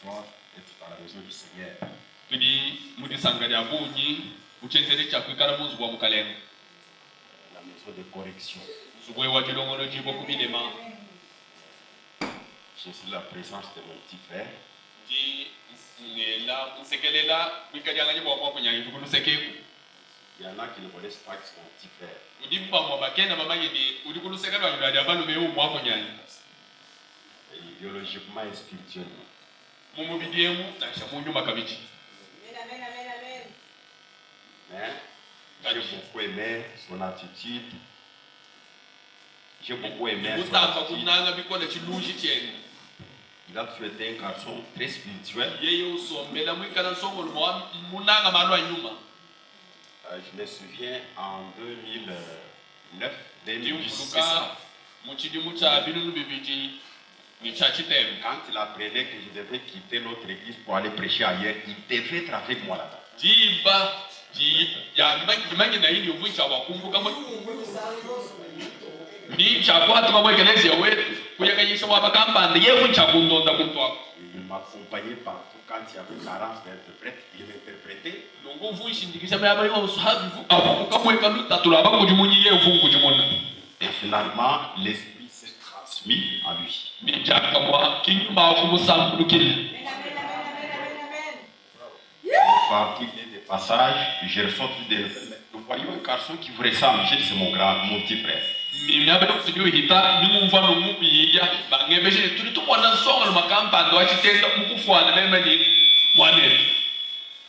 soir d'être dans la maison du Seigneur. La maison de correction. Je suis la présence de mon petit frère. Il y en a qui ne connaissent pas que c'est mon petit frère. Idéologiquement et spirituellement. Mais j'ai beaucoup aimé son attitude. J'ai beaucoup aimé son attitude. Il a toujours été un garçon très spirituel. Je me souviens en 2009, 2010, quand il apprenait que je devais quitter notre église pour aller prêcher ailleurs, il devait être avec moi là-bas. Il m'accompagnait partout quand il y avait carence d'interprète, il m'interprétait. Et finalement, l'esprit s'est transmis à lui. Partout il y a des passages, je ressors des. Nous voyons un garçon qui vous ressemble. J'ai dit c'est mon petit frère.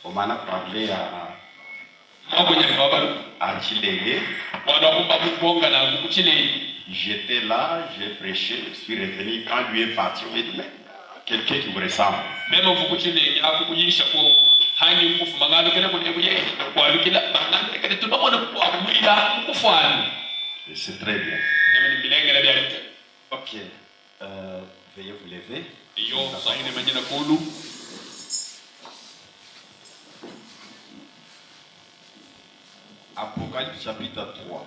On m'en a parlé à Chileye. J'étais là, j'ai prêché, je suis revenu. Quand lui est parti, on m'a dit mais quelqu'un qui vous ressemble. Et c'est très bien. Ok. Veuillez vous lever. Apocalypse chapitre 3.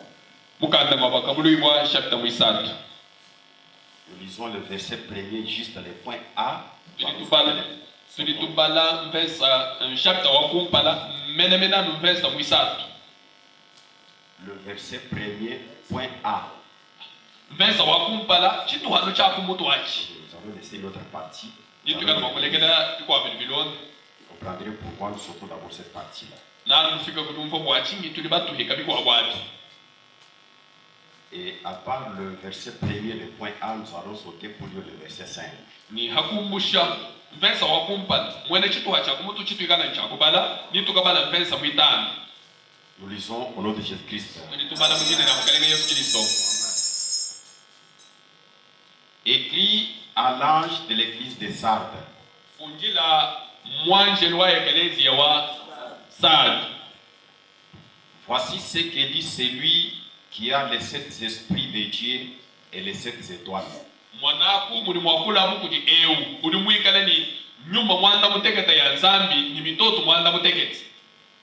Nous lisons le verset premier, juste les points A. Le verset premier, point A. Nous avons laissé notre partie. Vous comprendrez pourquoi nous sautons d'abord cette partie-là. Et à part le verset premier, le point A, nous allons sauter pour lire le verset 5. Nous lisons au nom de Jésus-Christ. Écrit à l'ange de l'église de Sardes. Voici ce que dit celui qui a les 7 esprits de Dieu et les 7 étoiles.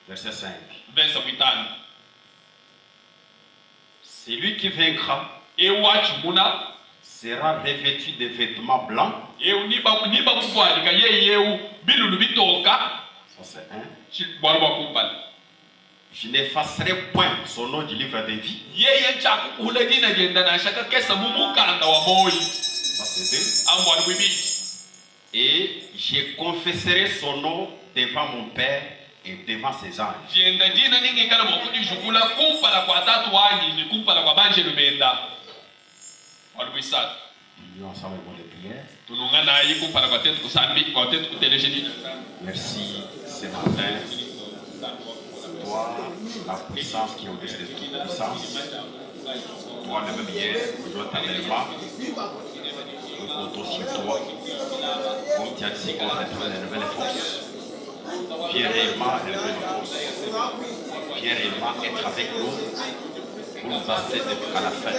Verset 5. Celui qui vaincra sera revêtu de vêtements blancs. Ça c'est un. Je n'effacerai point son nom du livre de vie. Ça c'est deux. Et je confesserai son nom devant mon Père et devant ses anges. Nous ensemble le mot de prière. Merci ce matin. Toi, la puissance qui est au-dessus de toute puissance. Toi, le même hier, aujourd'hui, éternellement. Nous comptons sur toi. Comme tu as dit qu'on va te relever les forces. Viens réellement relever nos forces. Viens réellement être avec nous pour nous assister à la fin.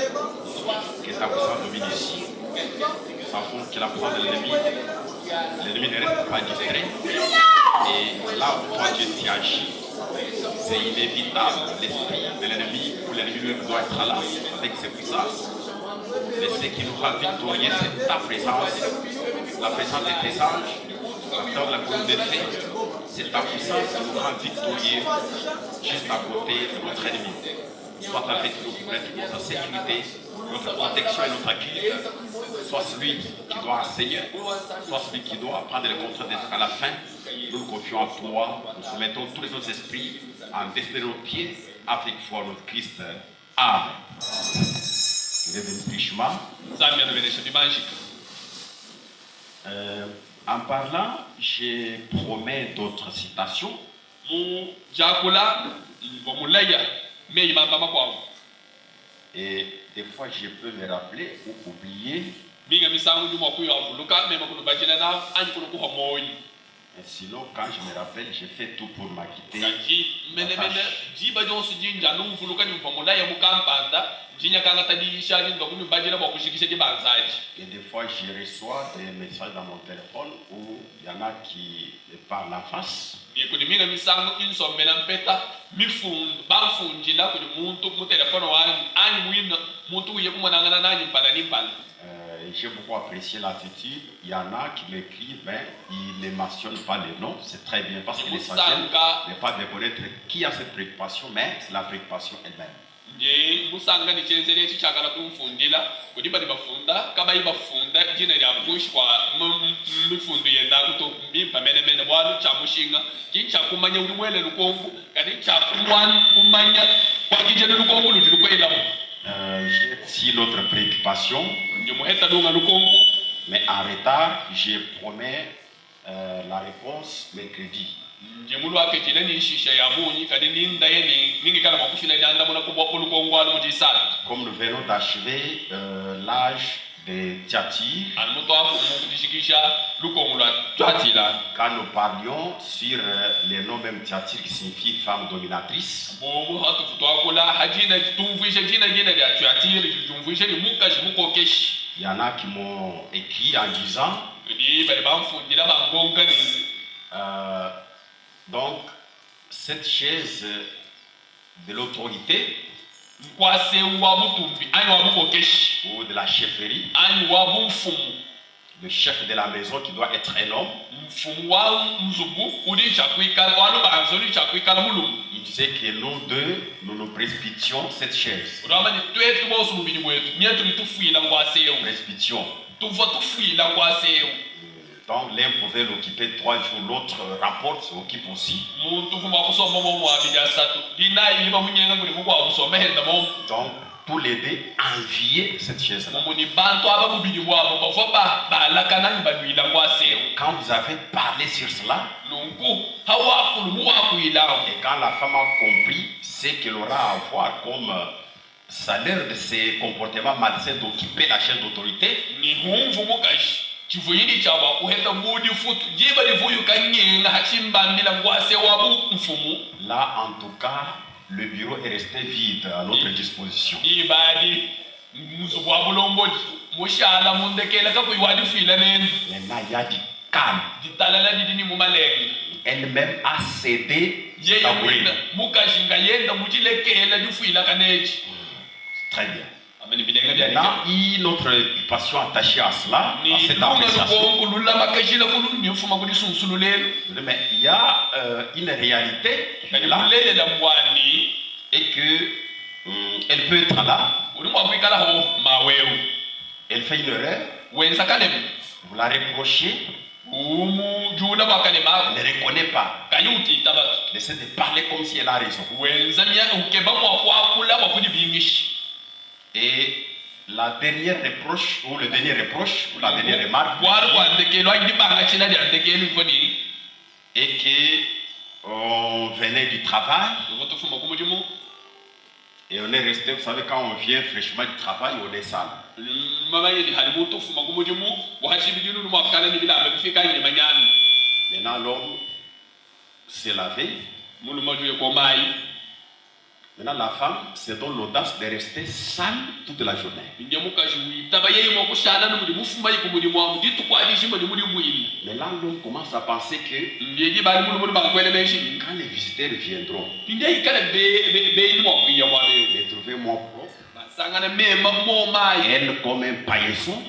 Que ta puissance domine ici. Nous savons que la puissance de l'ennemi ne reste pas distrait. Et là où toi Dieu t'y agis, c'est inévitable. L'esprit de l'ennemi ou l'ennemi lui doit être là avec ses puissances. Mais ce qui nous rend victorieux, c'est ta présence, la présence de tes anges, L'acteur de la colonne des faits, c'est ta puissance qui nous rend victorieux juste à côté de notre ennemi. Soit avec nous pour être notre sécurité, notre protection et notre accueil. Soit celui qui doit enseigner, soit celui qui doit prendre le contrôle à la fin. Nous nous confions en toi, nous soumettons tous les autres esprits en destinant nos pieds avec foi notre Christ. Amen. En parlant, je promets d'autres citations. Et des fois, je peux me rappeler ou oublier. Et sinon, quand je me rappelle, je fais tout pour m'acquitter. Et des fois, je reçois des messages dans mon téléphone où il y en a qui me parlent en face. J'ai beaucoup apprécié l'attitude. Il y en a qui m'écrivent, mais ils ne mentionnent pas les noms. C'est très bien parce que l'essentiel n'est pas de connaître qui a cette préoccupation, mais c'est la préoccupation elle-même. J'ai aussi notre préoccupation, mais en retard, je promets la réponse mercredi. Comme nous venons d'achever l'âge de Thyatire, quand nous parlions sur les noms même Thyatire qui signifie femme dominatrice, il y en a qui m'ont écrit en disant donc cette chaise de l'autorité ou de la chefferie, le chef de la maison qui doit être un homme, il disait que nous deux, nous nous précipitions cette chaise. Précipitions. Donc l'un pouvait l'occuper 3 jours, l'autre rapporte, s'occupe aussi. Donc tous les deux enviaient cette chaise-là. Quand vous avez parlé sur cela, et quand la femme a compris ce qu'elle aura à avoir comme salaire de ses comportements malsains d'occuper la chaise d'autorité, là en tout cas le bureau est resté vide à notre disposition. Maintenant il y a du calme. Elle-même a cédé. Très bien. Maintenant, une autre passion attachée à cela, à cette appréciation. Mais il y a une réalité là, et que elle peut être là. Elle fait une erreur. Vous la reprochez. Elle ne reconnaît pas. Elle essaie de parler comme si elle a raison. Et la dernière reproche, ou le dernier reproche, ou la dernière remarque, est qu'on venait du travail. Et on est resté, vous savez, quand on vient fraîchement du travail, on est sale. Maintenant, l'homme s'est lavé. Maintenant, la femme se donne l'audace de rester sale toute la journée. Maintenant, l'homme commence à penser que quand les visiteurs viendront, les trouver moi propre, elle comme un paillasson,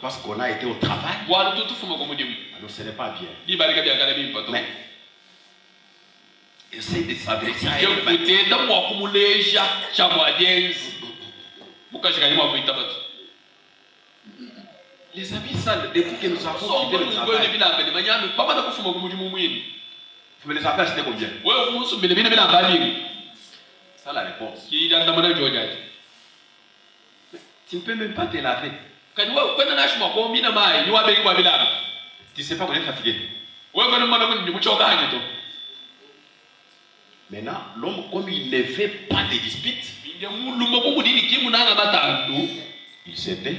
Parce qu'on a été au travail. Alors ce n'est pas bien. Mais essaye de s'adresser à elle. Les habits sales, depuis que nous avons quitté le travail, vous me les avez achetés combien? Ça la réponse. Tu ne peux même pas te laver. Tu ne sais pas qu'on est fatigué. Maintenant, l'homme, comme il ne fait pas de dispute, il se tait.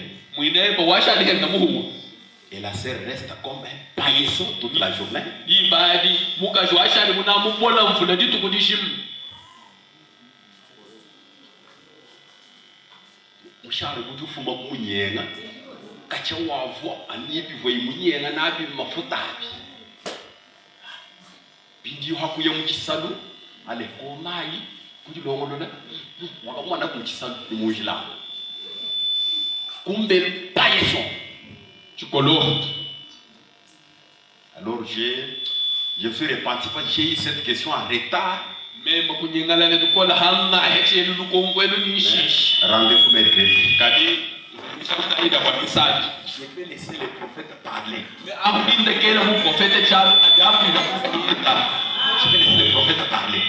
Et la sœur reste comme un paillasson toute la journée. Charles Boudou Fuma Mounienga, Kachawa, Anibi Voymunienga, Nabi Mafutabi. Bindi Hakuya Muchisalu, Aleko Mai, Kudilongona, Wakwana Muchisalu, Mujila. Kumbe Paillasson. Tu colores. Alors je suis repenti parce que j'ai eu cette question en retard. Mais rendez-vous mercredi. Je vais laisser le prophète parler. Je vais laisser le prophète parler.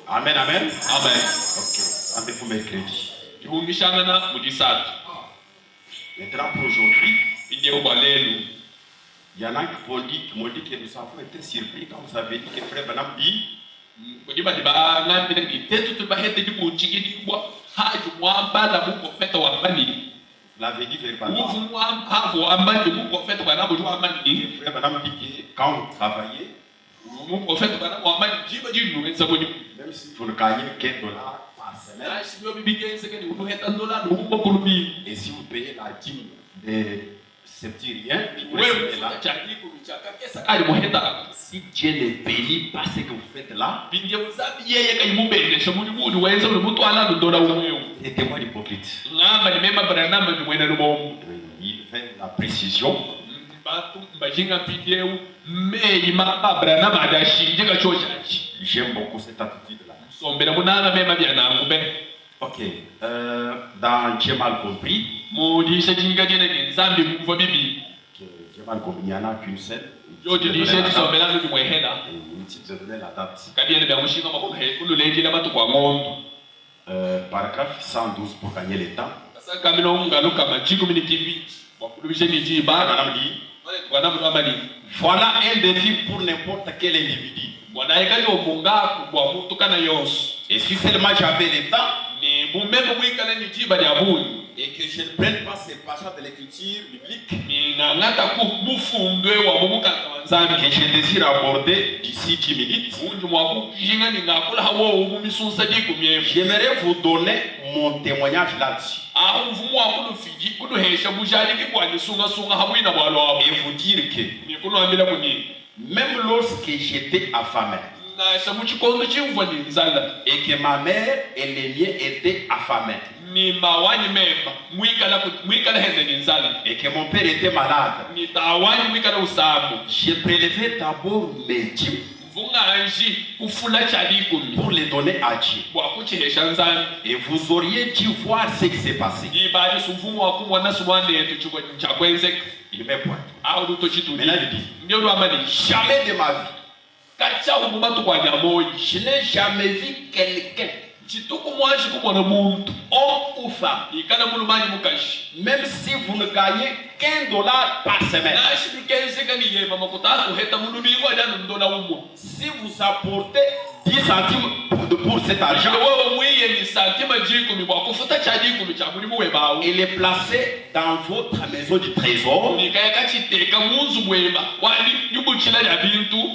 Amen, amen. Amen. Ok, rendez-vous mercredi. Maintenant pour aujourd'hui, il y en a qui m'ont dit que nous avons été surpris quand vous avez dit que frère Branham dit l'avait dit verbalement. Frère Branham dit que quand vous travaillez, même si vous ne gagnez qu'un dollar par semaine, et si vous payez la dîme de septiriens, si Dieu ne bénit pas ce que vous faites là, c'est témoin hypocrite. Il fait la précision. J'aime beaucoup cette attitude-là. Ok. Dans J'ai mal compris. J'ai mal compris. Il n'y en a qu'une seule. Je vais donner la date. Paragraphe 112 pour gagner le temps. Voilà un défi pour n'importe quel individu. Et si seulement j'avais le temps, et que je ne prenne pas ces passages de l'écriture biblique, que je désire aborder d'ici 10 minutes, j'aimerais vous donner mon témoignage là-dessus. Et vous dire que même lorsque j'étais affamé, et que ma mère et les miens étaient affamés, et que mon père était malade, j'ai prélevé d'abord mes dîmes pour les donner à Dieu. Et vous auriez dû voir ce qui s'est passé. Il met point. Maintenant je dis, jamais de ma vie, je n'ai jamais vu quelqu'un, homme ou femme, même si vous ne gagnez qu'un dollar par semaine, si vous apportez 10 centimes pour cet argent, et les placer dans votre maison du trésor,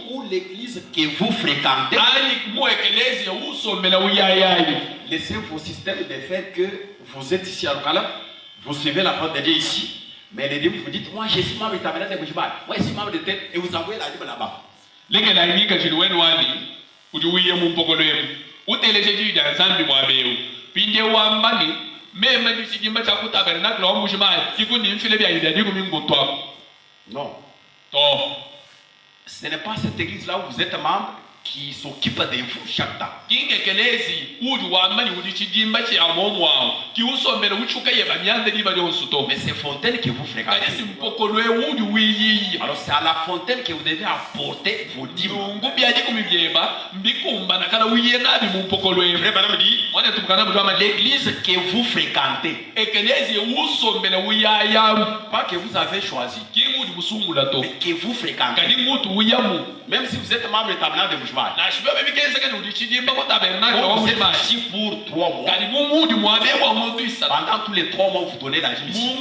ou l'église que vous fréquentez, laissez vos systèmes de faire que vous êtes ici à Lokala, vous suivez la parole de Dieu ici, mais les dieux vous dites, moi je suis membre de Tabernacle de Boujiba, moi je suis membre de tel, et vous envoyez la Bible là-bas. Non. Ce n'est pas cette église-là où vous êtes membre qui s'occupe de vous chaque temps. Mais c'est fontaine que vous fréquentez. Alors c'est à la fontaine que vous devez apporter vos dîmes. L'église que vous fréquentez, pas que vous avez choisi, mais que vous fréquentez. Même si vous êtes membre du tabernacle de Bouchemar, vous êtes ici pour 3 mois. Pendant tous les 3 mois, vous donnez la dîme ici.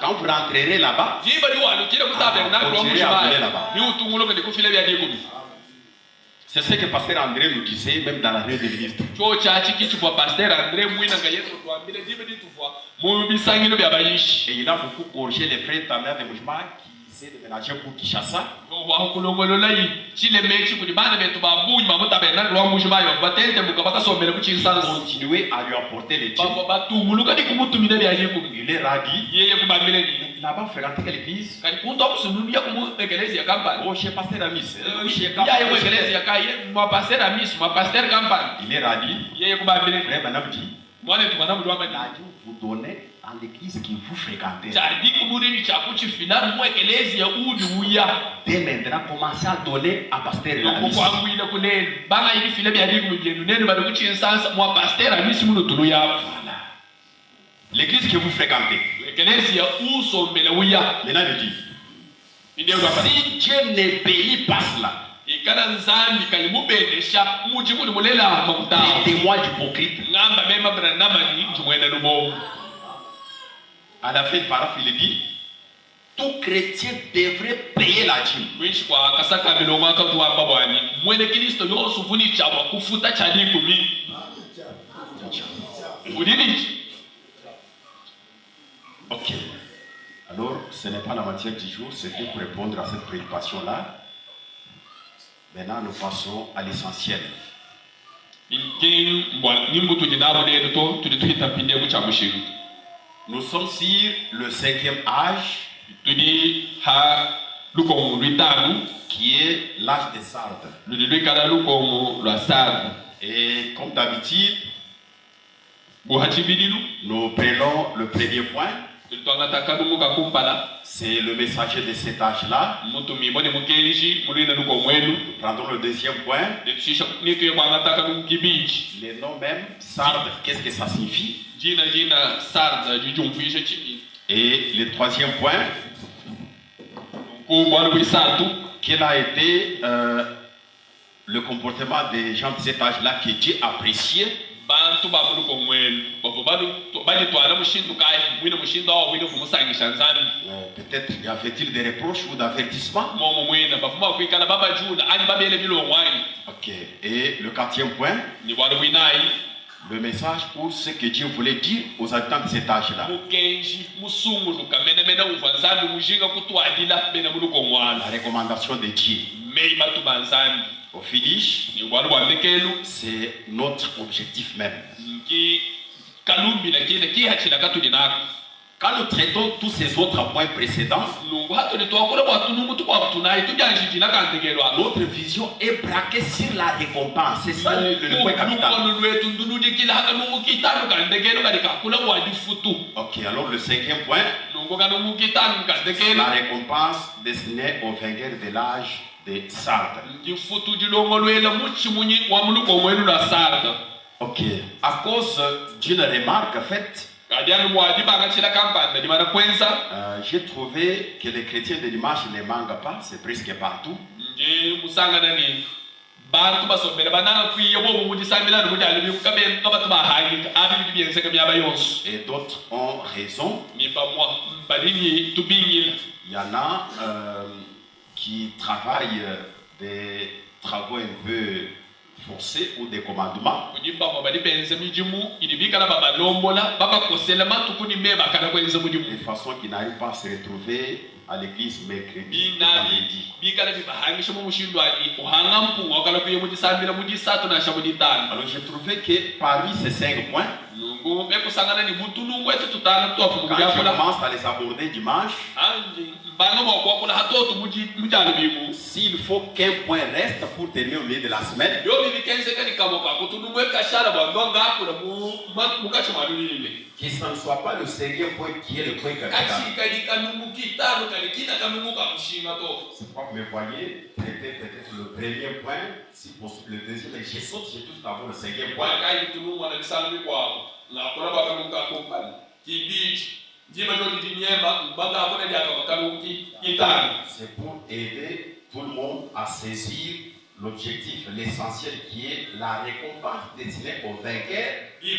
Quand vous rentrerez là-bas, continuez à donner là-bas. C'est ce que Pasteur André nous disait, même dans la réunion des ministres. Et il a beaucoup corrigé les frères tabernacle de Bouchemar qui essaient de ménager pour Kinshasa. Continuez à lui apporter les dîmes. Il est radis. Là-bas, fréquenter quelle église? Oh, chez Pasteur Amis. Il est radis. Frère Banam dit, vous donnez à l'église que vous fréquentez. Dès maintenant, commencez à donner à Pasteur Amis. Voilà. L'église que vous fréquentez. Maintenant, je dis, si Dieu ne bénit pas cela, les témoins hypocrites, à la fin du paragraphe, il dit, tout chrétien devrait payer la dîme. Ok. Alors, ce n'est pas la matière du jour, c'était pour répondre à cette préoccupation-là. Maintenant, nous passons à l'essentiel. Nous sommes sur le 5e âge, qui est l'âge des sardes. Et comme d'habitude, nous prenons le premier point. C'est le messager de cet âge-là. Nous prendrons le deuxième point. Les noms même, sardes, qu'est-ce que ça signifie? Et le troisième point, quel a été le comportement des gens de cet âge-là que Dieu appréciait? Peut-être y avait-il des reproches ou d'avertissements? Ok. Et le quatrième point, le message pour ce que Dieu voulait dire aux habitants de cet âge-là. La recommandation de Dieu. Au finish, c'est notre objectif même. Quand nous traitons tous ces autres points précédents, notre vision est braquée sur la récompense. C'est ça le point capital. Ok, alors le 5e point, la récompense destinée aux vainqueurs de l'âge des sardes. Ok, à cause d'une remarque faite, j'ai trouvé que les chrétiens de dimanche ne manquent pas, c'est presque partout. Et d'autres ont raison. Il y en a qui travaillent des travaux un peu forcés ou des commandements. De façon qu'ils n'arrivent pas à se retrouver à l'église mercredi et vendredi. Alors j'ai trouvé que parmi ces 5 points, quand je commence à les aborder dimanche, s'il faut qu'un point reste pour terminer au milieu de la semaine, que ce ne soit pas le cinquième point qui est le point capital. C'est pourquoi vous me voyez traiter peut-être le premier point, si possible le deuxième, et je saute, j'ai tout d'abord le cinquième point. C'est pour aider tout le monde à saisir l'objectif, l'essentiel qui est la récompense destinée aux vainqueurs. J'ai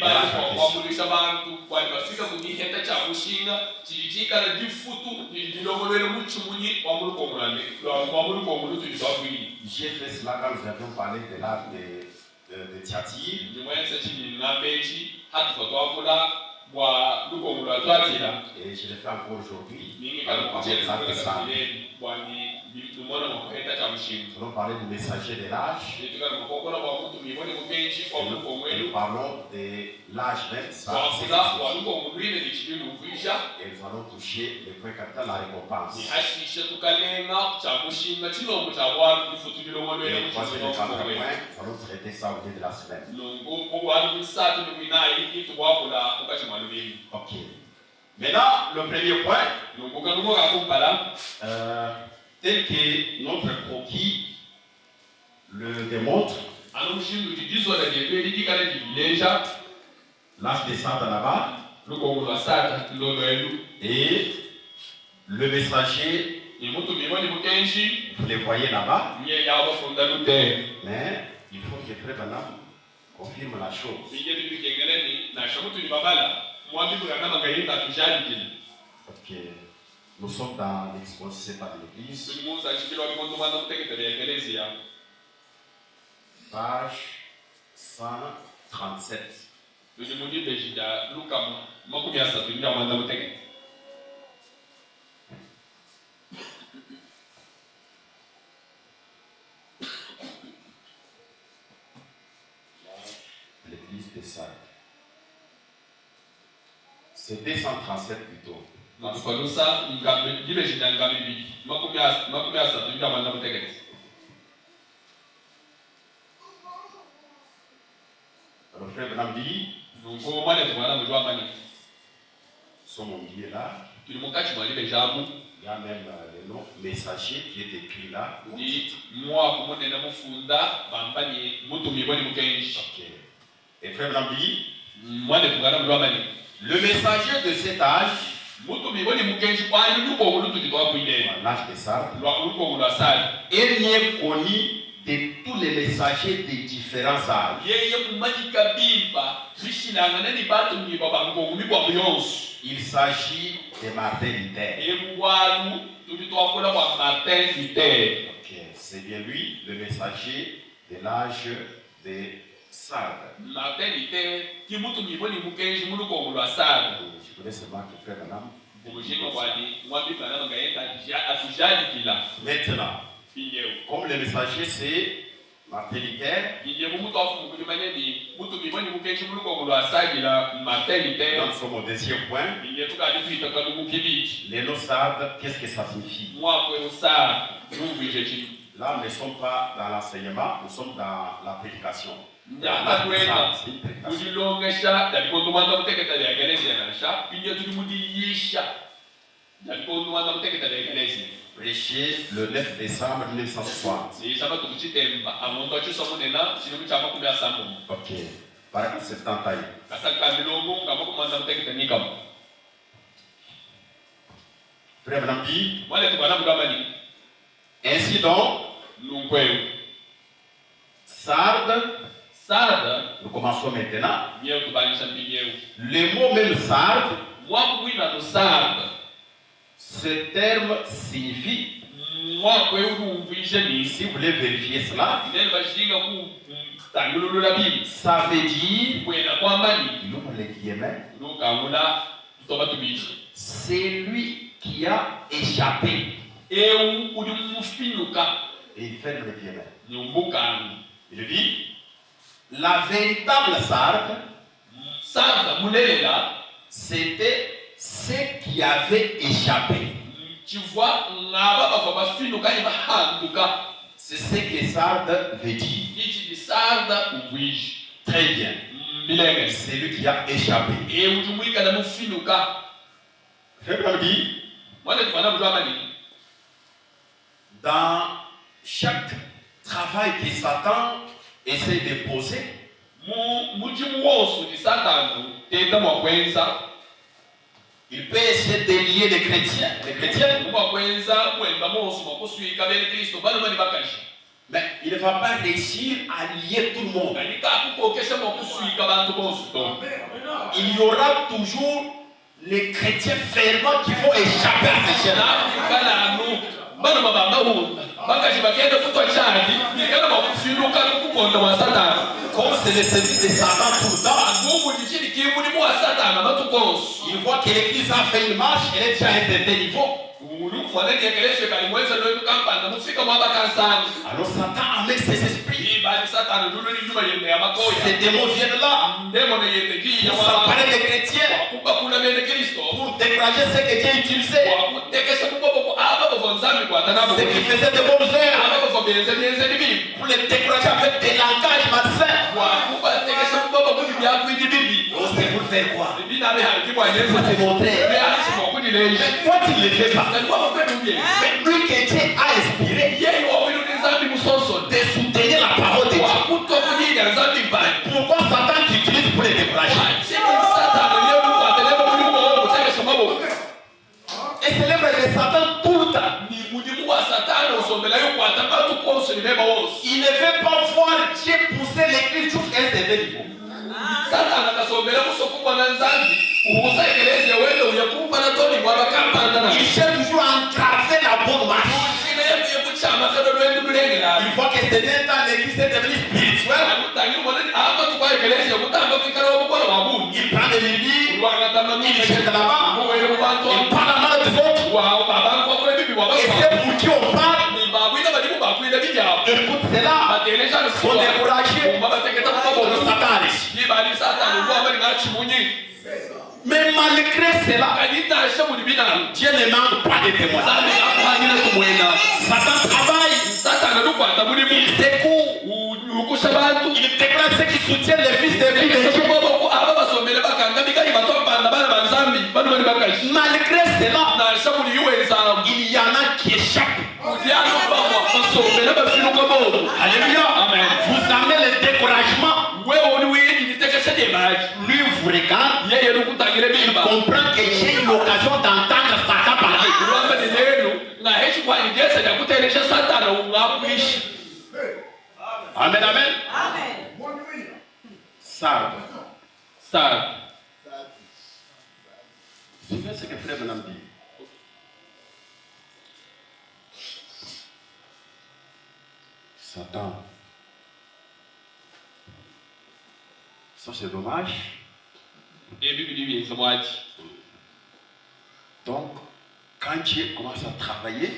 fait cela quand nous avions parlé de l'art de Thyatire. Et je le fais encore aujourd'hui. Nous allons parler du messager de l'âge. Et nous parlons de l'âge même. Et nous allons toucher le point capital, la récompense. Et le troisième et quatrième point, nous allons traiter ça au milieu de la semaine. Ok. Maintenant, le premier point, tel que notre croquis le démontre, l'âge des saints là-bas, et le messager, vous les voyez là-bas, mais il faut que Frère Branham confirme la chose. Ok. Nous sommes dans l'exposé par l'église. Page 137. L'église des Sardes. C'est 237 plutôt. Alors Frère Branham dit, sur mon billet là, il y a même le nom messager qui est écrit là. Okay. Et Frère Branham dit, le messager de cet âge, l'âge des Sardes, il est connu de tous les messagers des différents âges. Il s'agit de Martin Luther. Ok, c'est bien lui, le messager de l'âge des Sardes. Martin Luther, je connais seulement que Frère Branham. Maintenant, comme le messager c'est Martin Luther, nous sommes au deuxième point. Les noms Sardes, qu'est-ce que ça signifie? Là, nous ne sommes pas dans l'enseignement, nous sommes dans la prédication. Prêché le 9 décembre 1960. Ok. Par exemple, c'est en taille. Frère Branham dit, ainsi donc, Sardes, nous commençons maintenant. Le mot même Sardes, ce terme signifie, si vous voulez vérifier cela, ça veut dire, il ouvre les guillemets, c'est lui qui a échapper. Et il ferme les guillemets. Il dit, la véritable sarde, c'était ce qui avait échappé. Tu vois, C'est ce que sarde veut dire. Très bien. C'est lui qui a échappé. Frère dit, dans chaque travail que Satan essaie de poser, il peut essayer de lier les chrétiens. Mais il ne va pas réussir à lier tout le monde. Il y aura toujours les chrétiens fervents qui vont échapper à ces chaînes. Comme c'est le service de Satan tout le temps, il voit que l'église a fait une marche, elle est déjà à un certain niveau. Alors Satan amène ses esprits. Ces démons viennent là pour s'emparer des chrétiens, pour décourager ceux que Dieu utilisait, ceux qui faisaient de bonnes œuvres, pour les décourager avec des langages malsains. C'est pour faire quoi? C'est pour te montrer. Mais toi tu ne le fais pas. Mais lui que Dieu a inspiré de soutenir la parole de Dieu. Pourquoi Satan t'utilise pour les décourager? Et c'est l'œuvre de Satan tout le temps. Il ne veut pas voir Dieu pousser l'église jusqu'à un certain niveau. Il cherche toujours à entraver la bonne marche. Il voit que c'est bien dans l'église est devenue spirituelle. Il prend des limites, il jette là-bas, il parle la main des autres. Et c'est pour qui on parle. Écoute, c'est là, faut décourager. Mais malgré cela, Dieu ne manque pas de témoins. Satan travaille, il secoue, il déclare ceux qui soutiennent les fils de vie. Malgré cela, il y en a qui échappent. Alléluia. Amen. Vous amenez le découragement. Lui vous regarde, il comprend que j'ai eu l'occasion d'entendre Satan parler. Amen, amen. Sarde. Suivez ce que frère Madame dit. Satan. Ça c'est dommage. Donc, quand Dieu commence à travailler,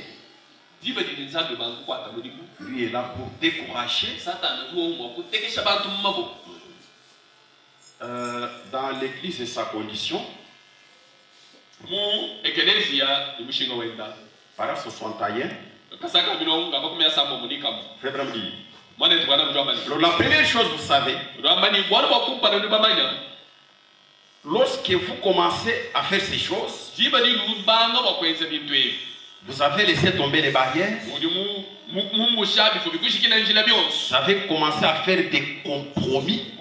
lui est là pour décourager. Dans l'église et sa condition, paragraphe 61, Frère Bramdi. La première chose, vous savez, lorsque vous commencez à faire ces choses, vous avez laissé tomber les barrières, vous avez commencé à faire des compromis.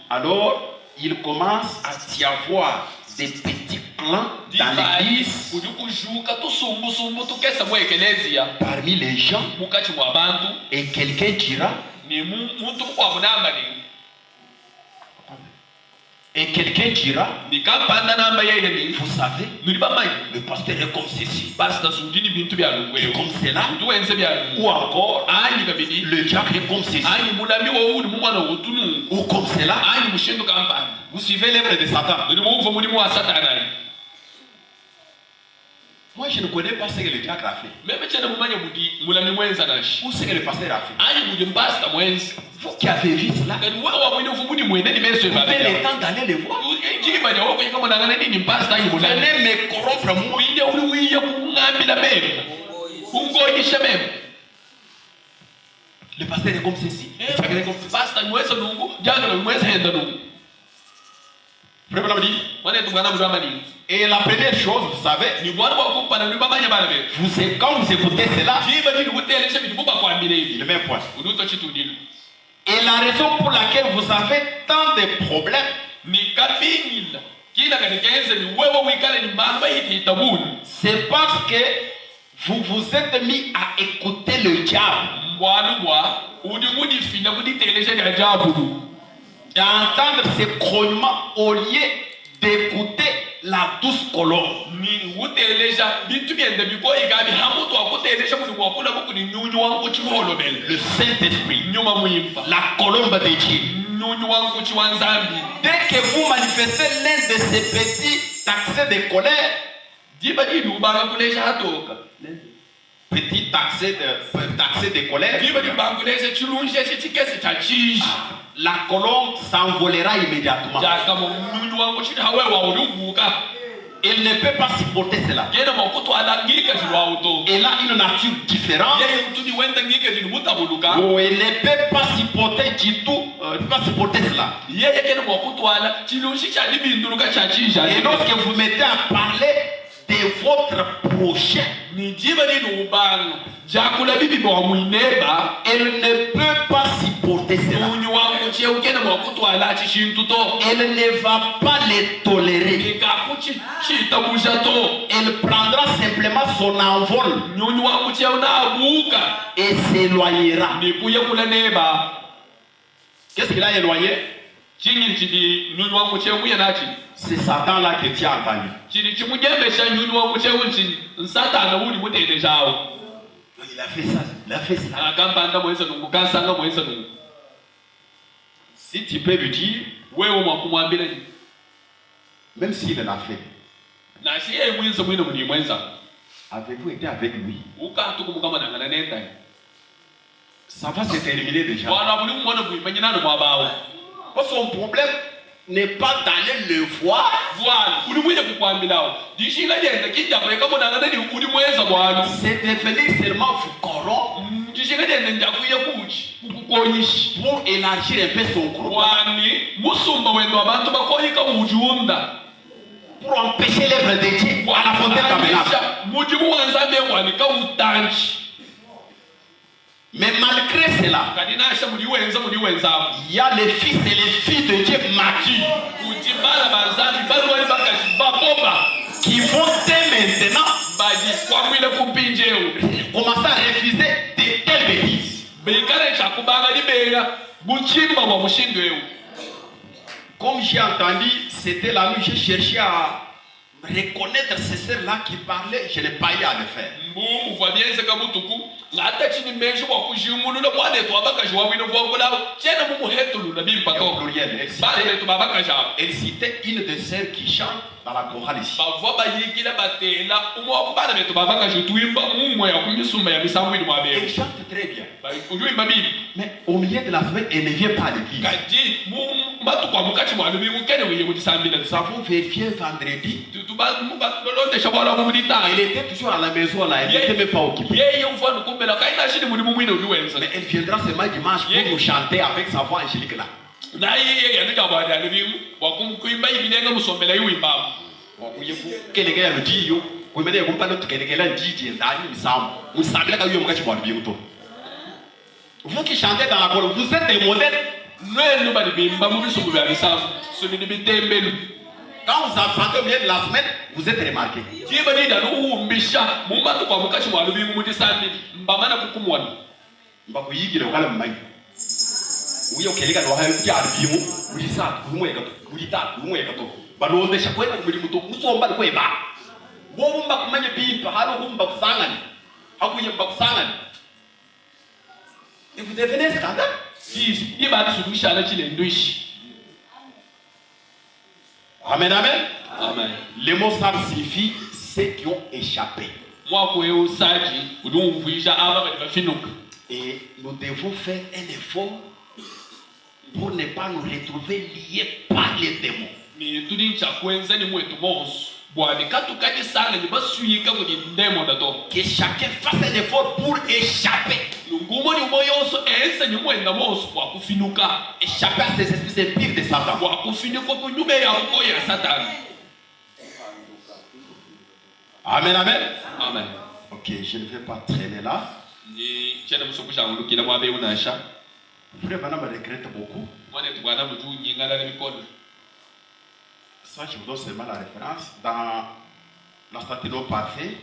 Alors, il commence à y avoir des petits clans dans l'église, parmi les gens, et quelqu'un dira, vous savez, le pasteur est comme ceci, et comme cela, ou encore, le diable est comme ceci, ou comme cela. Vous suivez l'œuvre de Satan. Moi, je ne connais pas ce que le diacre a fait. Même si vous Où c'est que le pasteur a fait. Vous qui avez vu cela, vous avez le temps d'aller le voir. Vous venez me corrompre moi. Le pasteur est comme ceci. Et la première chose, vous savez, quand vous écoutez cela, le même point. Et la raison pour laquelle vous avez tant de problèmes, c'est parce que vous vous êtes mis à écouter le diable et à entendre ses grognements au lieu d'écouter la douce colombe. Le Saint-Esprit, la colombe de Dieu. Dès que vous manifestez l'un de ces petits accès de colère, petit accès de colère, la colombe s'envolera immédiatement. Elle ne peut pas supporter cela. Elle a une nature différente. Oh, elle ne peut pas supporter du tout. Elle ne peut pas supporter cela. Et lorsque vous mettez à parler de votre prochain, elle ne peut pas supporter cela. Elle ne va pas les tolérer. Elle prendra simplement son envol et s'éloignera. Qu'est-ce qu'il a éloigné? C'est Satan là que tu as entendu. Il a fait ça, il a fait ça. Si tu peux lui dire, même s'il l'a fait, avez-vous été avec lui? Ça va se terminer déjà. Son problème n'est pas d'aller le voir. C'est de venir seulement vous corrompre pour élargir un peu son groupe, pour empêcher l'œuvre de Dieu à la fontaine tabernacle. Mais malgré cela, il y a les fils et les filles de Dieu matures qui vont dès maintenant commencer à refuser de telles bêtises. Comme j'ai entendu, c'était la nuit, j'ai cherché à reconnaître ces sœurs-là qui parlaient, je n'ai pas eu à le faire. Elle citait une des sœurs qui chante dans la chorale ici. Elle chante très bien. Mais au milieu de la semaine, elle ne vient pas à l'église. Nous avons vérifié vendredi. Elle était toujours à la maison là, elle n'était même pas occupée. Mais elle viendra seulement dimanche pour nous chanter avec sa voix angélique là. Vous qui chantez dans la chorale, vous êtes des modèles. Quand vous chantez au milieu de la semaine, vous êtes remarqués. Et vous devenez scandale. Amen, amen. Amen. Le mot sam signifie ceux qui ont échappé. Et nous devons faire un effort pour ne pas nous retrouver liés par les démons. Que chacun fasse un effort pour échapper. Échapper à ces esprits impurs de Satan. Amen, amen. Amen. Ok, je ne vais pas traîner là. Frère Branham me regrette beaucoup. Ça, je vous donne seulement la référence. Dans la Statino Parfait,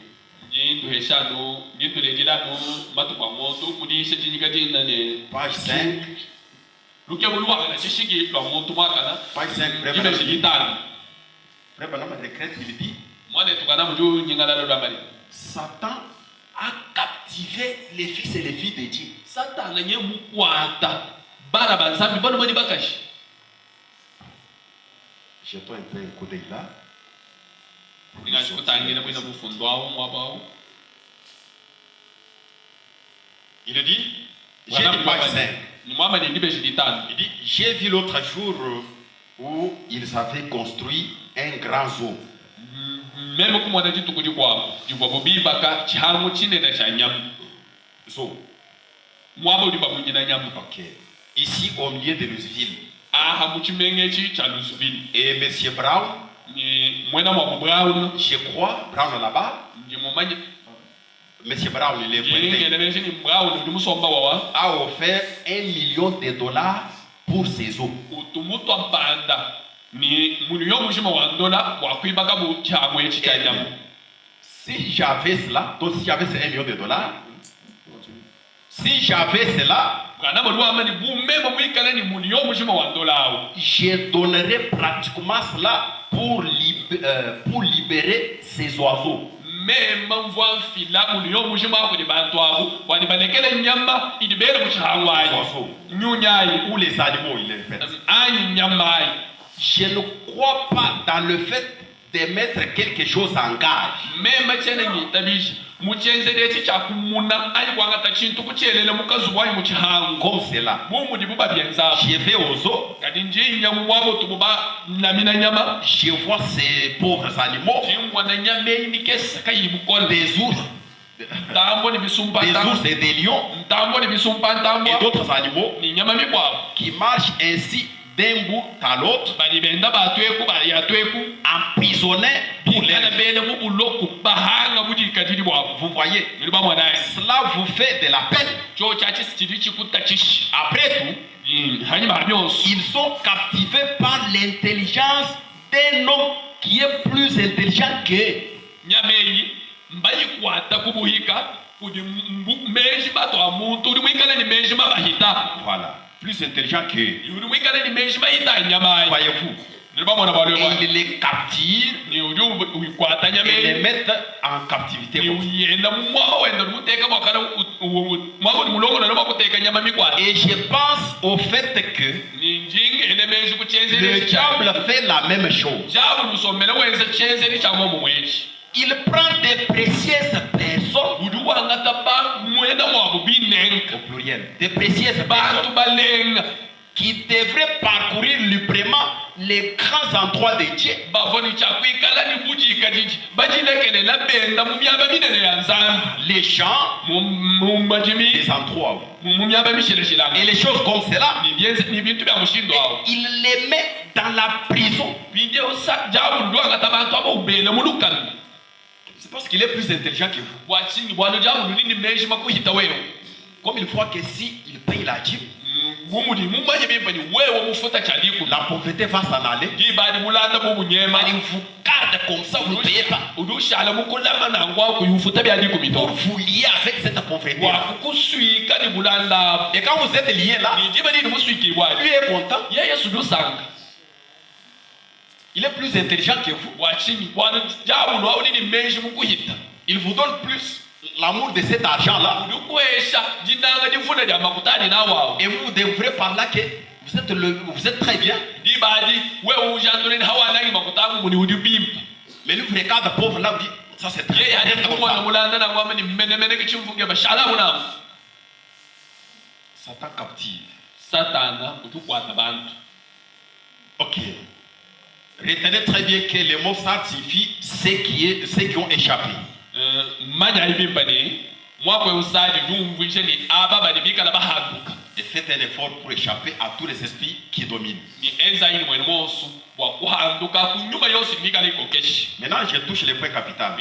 page 5. Page 5, Frère Branham me regrette, il dit Satan a captivé les fils et les filles de Dieu. Jetons un peu un coup d'œil là. Il dit, j'ai dit page 5. Il dit, j'ai vu l'autre jour où ils avaient construit un grand zoo. Zoo. Ok. Ici au milieu de Louisville. Et M. Brown, je crois, Brown là-bas, M. Brown, il est a offert $1 million pour ces eaux. Si j'avais cela, donc si j'avais ces $1 million, si j'avais cela, je donnerais pratiquement cela pour libérer ces oiseaux. Ou les animaux, il est fait. Je ne crois pas dans le fait de mettre quelque chose en gage. Comme cela. Je vais aux eaux. Je vois ces pauvres animaux. Des ours. Des ours et des lions. Et d'autres animaux qui marchent ainsi d'un bout à l'autre, emprisonnés pour les. Vous voyez, cela vous fait de la peine. Après tout, ils sont captivés par l'intelligence d'un homme qui est plus intelligent qu'eux. Voilà. Plus intelligent qu'eux. Voyez-vous. Et ils les captirent et les mettent en captivité. Et je pense au fait que le diable fait la même chose. Il prend des précieuses personnes, au pluriel, des précieuses personnes qui devraient parcourir librement les grands endroits de Dieu. Les champs, les endroits. Et les choses comme cela, il les met dans la prison. C'est parce qu'il est plus intelligent que vous. Comme il voit que si il paye la dîme, la pauvreté va s'en aller. Il vous garde comme ça, vous ne payez pas. Pour vous lier avec cette pauvreté. Et quand vous êtes lié là, lui est content. Il est plus intelligent que vous. Il vous donne plus l'amour de cet argent-là. Et vous devrez par là que vous êtes très bien. Mais lui vous regarde pauvre là, Ça c'est très important. Satan captive. Ok. Retenez très bien que le mot ça signifie ceux qui ont échappé. Et faites un effort pour échapper à tous les esprits qui dominent. Maintenant, je touche le point capital.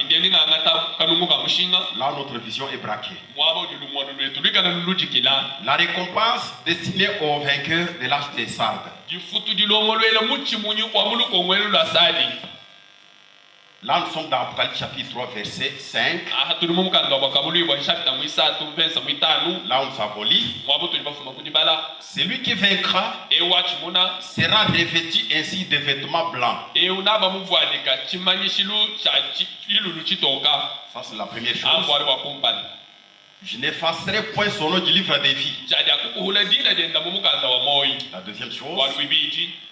Là, notre vision est braquée. La récompense destinée aux vainqueurs de l'âge des sardes. Là, nous sommes dans Apocalypse chapitre 3, verset 5. Là, on s'abolit. Celui qui vaincra sera revêtu ainsi de vêtements blancs. Ça, c'est la première chose. Je n'effacerai point son nom du livre des vies. La deuxième chose.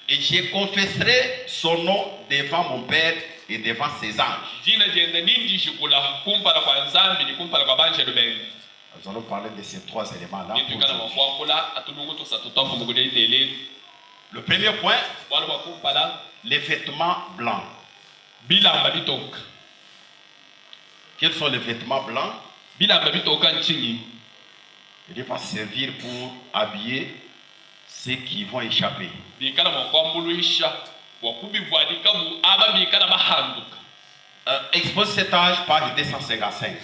Et je confesserai son nom devant mon Père et devant ses anges. Nous allons parler de ces trois éléments-là. Le premier point, les vêtements blancs. Quels sont les vêtements blancs? Il va servir pour habiller ceux qui vont échapper. Expose cet âge, page 255.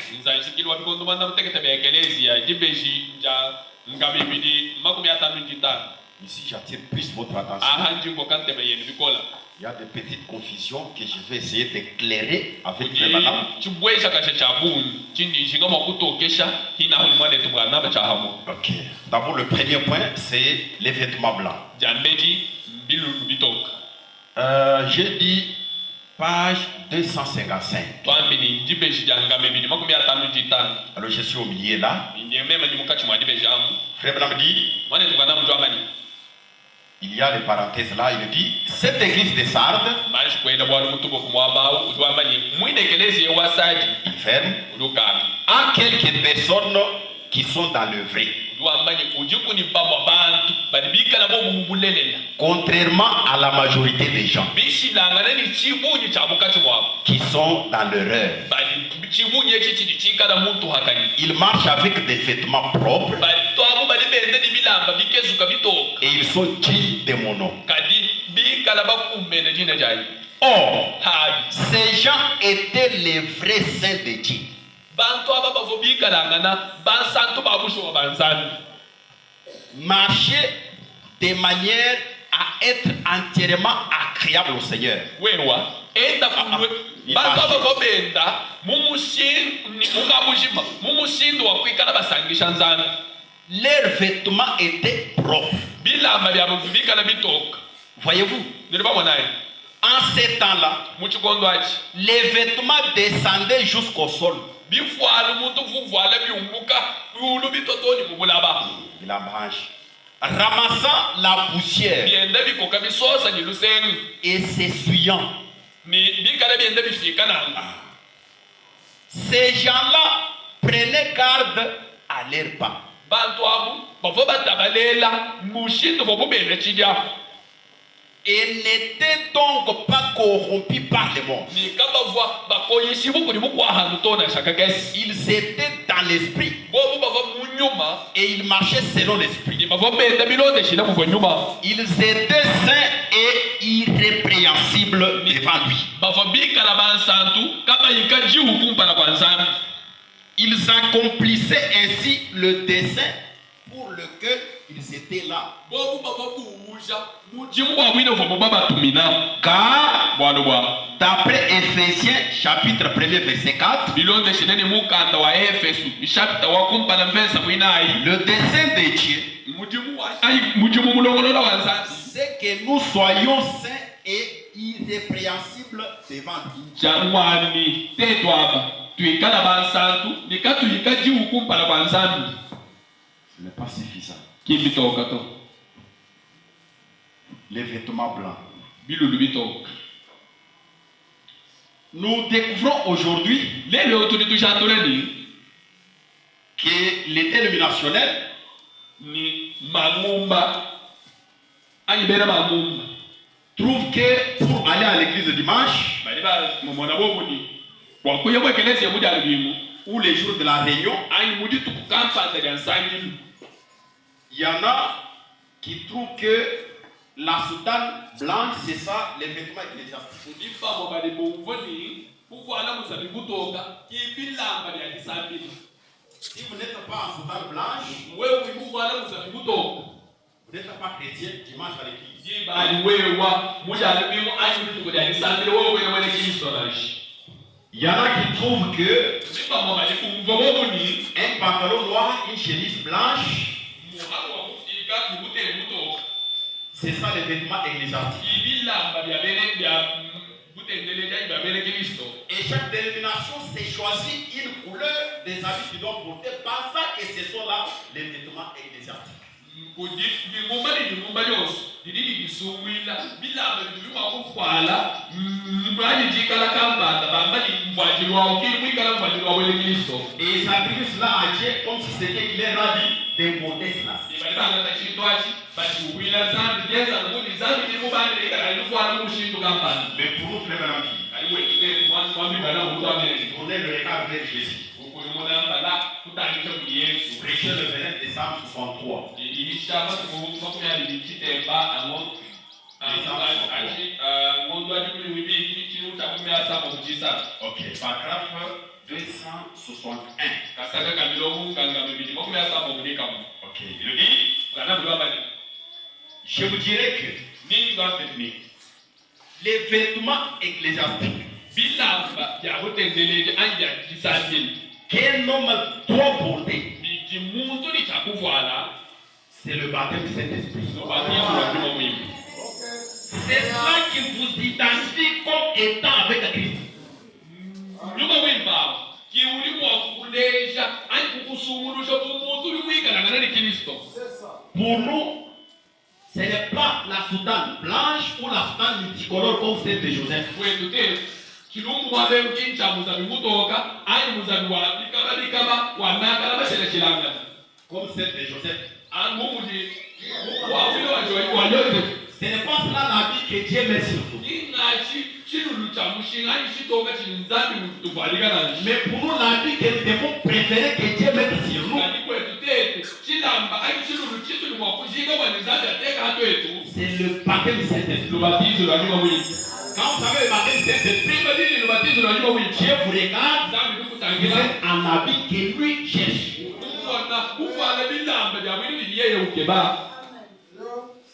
Ici, j'attire plus votre attention. Il y a des petites confusions que je vais essayer d'éclairer avec les madame. Ok. D'abord, le premier point, c'est les vêtements blancs. J'ai dit page 255. Alors, je suis au milieu là. Frère Branham dit, il y a les parenthèses là, il dit, cette église de Sardes, il ferme, a quelques personnes qui sont dans le vrai. Contrairement à la majorité des gens qui sont dans l'erreur. Ils marchent avec des vêtements propres et ils sont dignes de mon nom. Or, ces gens étaient les vrais saints de Dieu. Marcher de manière à être entièrement agréable au Seigneur. Leurs vêtements étaient propres. Voyez-vous? En ces temps-là, les vêtements descendaient jusqu'au sol. Il la branche, ramassant la poussière et s'essuyant. Ces gens-là prenaient garde à leurs pas. Et n'étaient donc pas corrompus par le monde. Ils étaient dans l'esprit et ils marchaient selon l'esprit. Ils étaient saints et irrépréhensibles devant lui. Ils accomplissaient ainsi le dessein pour lequel ils étaient là. Car, d'après Éphésiens chapitre 1 verset 4, le dessein de Dieu, c'est que nous soyons saints et irrépréhensibles devant lui. Ce n'est pas suffisant. Les vêtements blancs. Nous découvrons aujourd'hui que les dénominationnels trouvent que pour aller à l'église le dimanche ou les jours de la réunion, il y en a qui trouvent que la soutane blanche, c'est ça, les vêtements ecclésiastiques. Si vous n'êtes pas en soutane blanche, vous n'êtes pas chrétien, dimanche à l'église. Il y en a qui trouvent que un pantalon noir, une chemise blanche, c'est ça les vêtements ecclésiastiques. Et chaque dénomination s'est choisi une couleur des habits qu'ils doivent porter, pensant que ce sont là les vêtements ecclésiastiques. Et ils s'attribuent cela à Dieu comme si c'était qu'il leur a dit d'importer cela. Mais pour nous, frère Malambi, tournez le regard vers Jésus. Prêchez le 20 décembre 63. Ok, paragraphe 261. Ok, il dit, je vous dirais que les vêtements ecclésiastiques qu'un homme doit porter, c'est le baptême du Saint-Esprit. C'est cela qui vous identifie comme étant avec Christ. Pour nous, ce n'est pas la soutane blanche ou la soutane multicolore comme celle de Joseph. Comme celle de Joseph. Ce n'est pas cela l'habit que Dieu met sur nous. Mais pour nous, l'habit que nous devons préférer que Dieu mette sur nous, c'est le baptême du Saint-Esprit. Quand vous savez le baptême du Saint-Esprit, Dieu vous regarde, vous êtes en habit que lui cherche.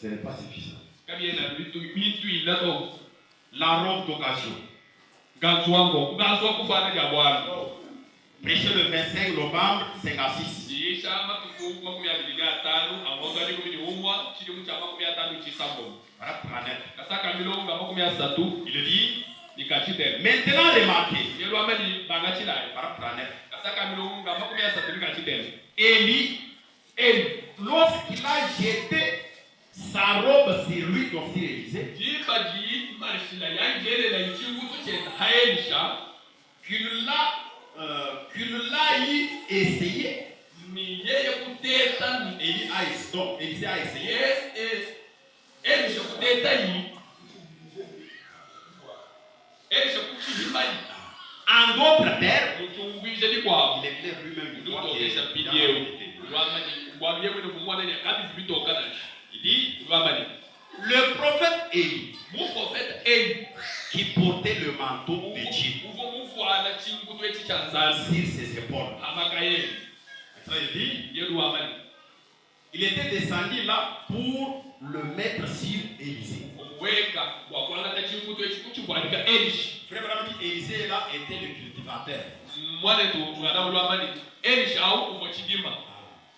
Ce n'est pas suffisant. La robe d'occasion. Prêché le 25 novembre 56. Il dit, maintenant remarquez, Élie, lorsqu'il a jeté sa robe sur lui, donc sur Élisée, qu'il l'a essayé, Élisée a essayé, en d'autres termes, il éclaire lui-même du doigt. Il dit, le prophète Élie, qui portait le manteau de Dieu sur ses épaules. Il était descendu là pour le mettre sur Élisée. Frère Branham dit, Élisée là était le cultivateur.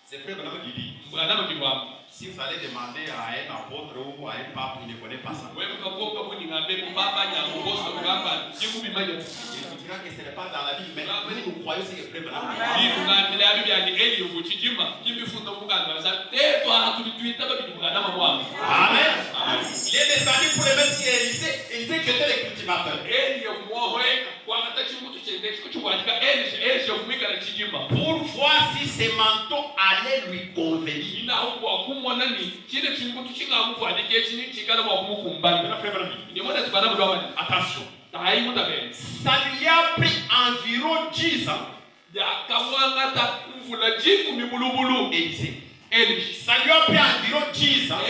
C'est frère Branham qui dit, si vous allez demander à un apôtre ou à un pape, il ne connaît pas ça. Il vous dira que ce n'est pas dans la Bible, mais vous croyez ce que frère Branham Amen. Il est descendu pour le mettre sur Élisée. Élisée qui était le cultivateur. pour voir si ses manteaux allaient lui convenir. Attention. Ça lui a pris environ 10 ans. Élisée. Ça lui a pris environ 10 ans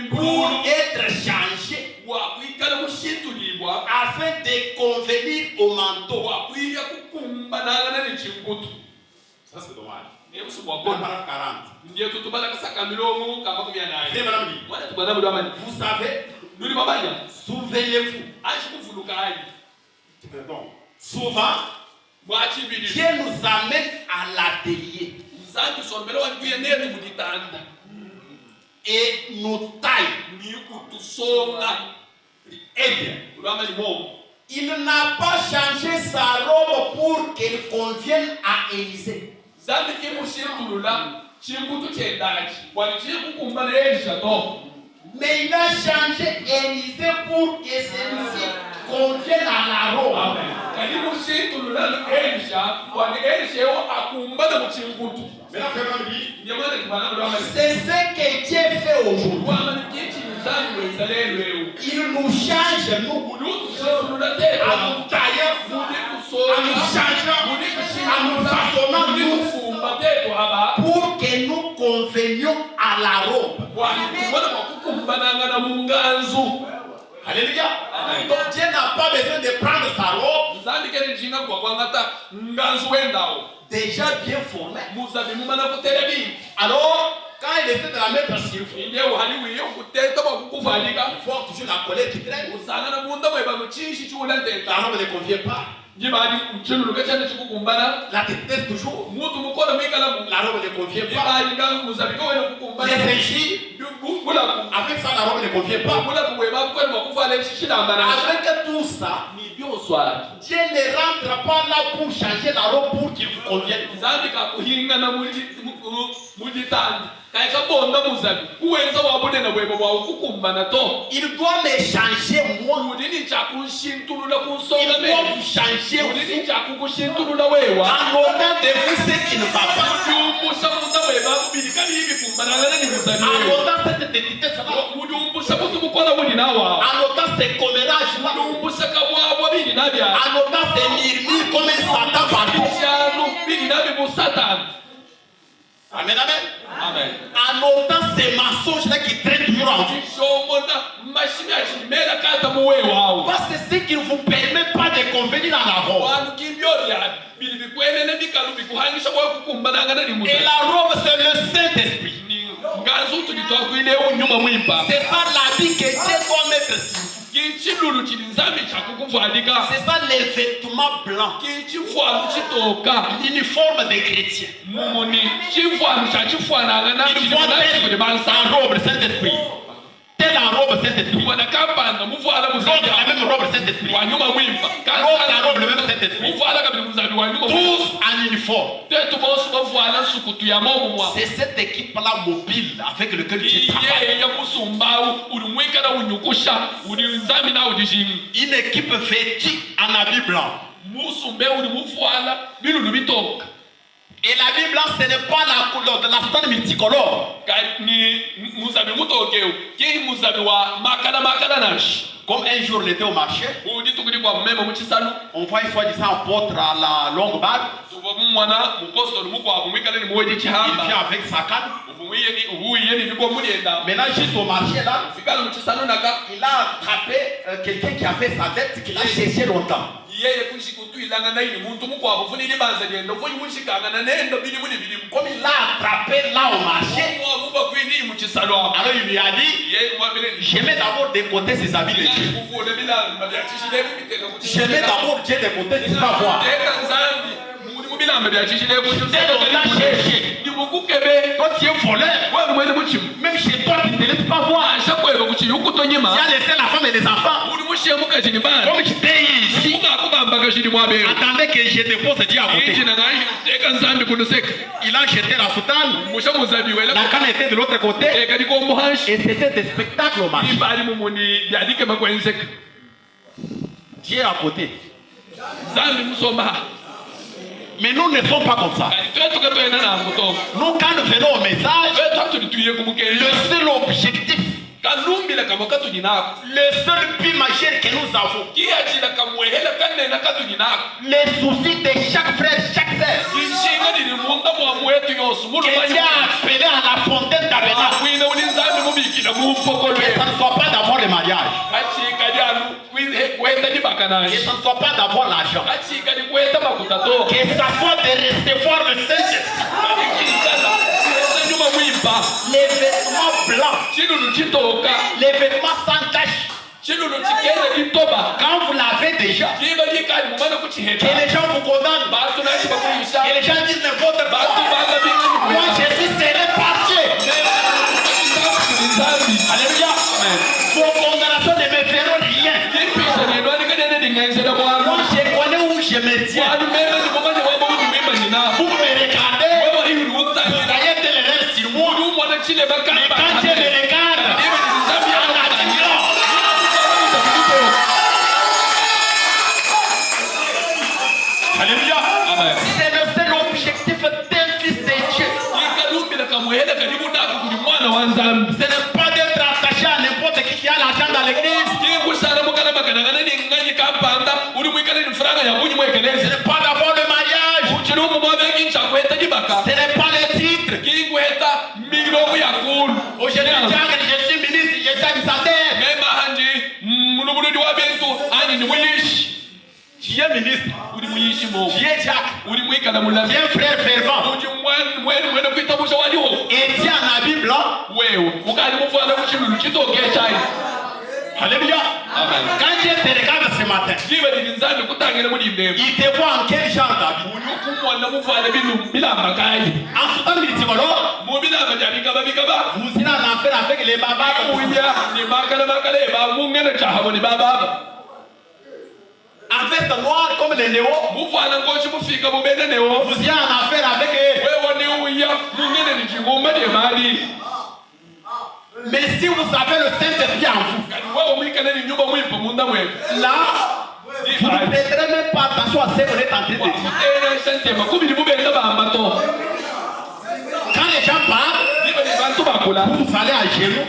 pour être changé afin de convenir au manteau. Ça c'est dommage. Paragraphe 40. Vous savez, souvenez-vous. Souvent, Dieu nous amène à l'atelier et nous taille. Eh bien, il n'a pas changé sa robe pour qu'elle convienne à Élisée. Mais il a changé Élisée pour que celui-ci convienne à la robe. C'est ce que Dieu fait aujourd'hui. Il nous change, nous, à nous tailler, à nous changer, à nous façonnant, pour que nous convenions à la robe. Alléluia. Donc Dieu n'a pas besoin de prendre sa robe déjà bien formée. Alors, quand il essaie de la mettre sur vous, il faut toujours la coller qui traîne. La robe ne convient pas. La tête toujours. La robe ne convient pas. Les égides, avec ça la robe ne convient pas. Avec tout ça, Dieu ne rentre pas là pour changer la robe pour qu'il vous convienne. Il doit me changer moi. Il doit vous changer vous. En donnant de vous ce qui ne va pas. En donnant cette identité, en donnant ces commérages là. En donnant ces murmures comme un Satan partout. Amen, amen. Amen. En notant ces mensonges là qui traînent toujours en vous. Parce que c'est ce qui ne vous permet pas de convenir à la robe. Et la robe c'est le Saint-Esprit. C'est ça l'habit que Dieu doit mettre sur vous. C'est ça les vêtements blancs. L'uniforme des chrétiens. Il faut mettre sa robe Saint-Esprit. Telle la robe Saint-Esprit. L'autre la même robe Saint-Esprit. L'autre la robe le même Saint-Esprit. Tous en uniforme. C'est cette équipe-là mobile avec laquelle Dieu travaille. Une équipe vêtue en habit blanc. Et la Bible, ce n'est pas la couleur de la femme multicolore. Comme un jour, il était au marché. On voit une fois du apôtre à la longue barbe. Il vient avec sa canne. Maintenant, juste au marché là, il a attrapé quelqu'un qui avait sa dette qu'il a cherché longtemps. Comme il l'a attrapé là au marché, alors il lui a dit, je mets d'abord de côté ses habits de Dieu. Je mets d'abord Dieu de côté, tu vas voir. Quand tu es voleur, même chez toi, tu ne te laisses pas voir. Tu as laissé la femme et les enfants. Comme je t'ai ici, attendez que je dépose Dieu à côté. Il a jeté la soutane. La canne était de l'autre côté. Et c'était des spectacles au marché. Dieu à côté. Mais nous ne sommes pas comme ça. Nous, quand nous venons au message, le seul objectif, le seul but majeur que nous avons, les soucis de chaque frère, chaque sœur, qui est appelé à la fontaine d'Abena, que ça ne soit pas d'avoir le mariage, que ça ne soit pas d'avoir l'argent, que ça soit de recevoir le Saint-Esprit. Les vêtements blancs, les vêtements sans tache, quand vous l'avez déjà, que les gens vous condamnent, que les gens disent n'importe quoi, moi Jésus serait parti. Alléluia. Vos condamnations ne me feront rien. Moi je connais où je me tiens. Vous me regardez, vous voyez tel rêve sur moi, mais quand Dieu me regarde, alléluia. C'est le seul objectif d'un fils de Dieu. Ce n'est pas d'être attaché à n'importe qui a l'argent dans l'église. Ce n'est pas d'avoir le mariage. Ce n'est pas le titre. Aujourd'hui, je suis ministre, je suis administrateur. Tu es ministre, tu es Jacques, tu es un frère fervent, et tu es un habit blanc. Alléluia. Quand Dieu te regarde ce matin, il te voit en quel genre d'habit? En soutenant le tigolo, vous êtes en enfer avec les babas. En veste noire comme les néos, vous êtes en affaire avec eux. Mais si vous avez le Saint-Esprit en vous, là, vous ne prêterez même pas attention à ce que vous êtes en train de dire. Quand les gens parlent, vous allez à genoux,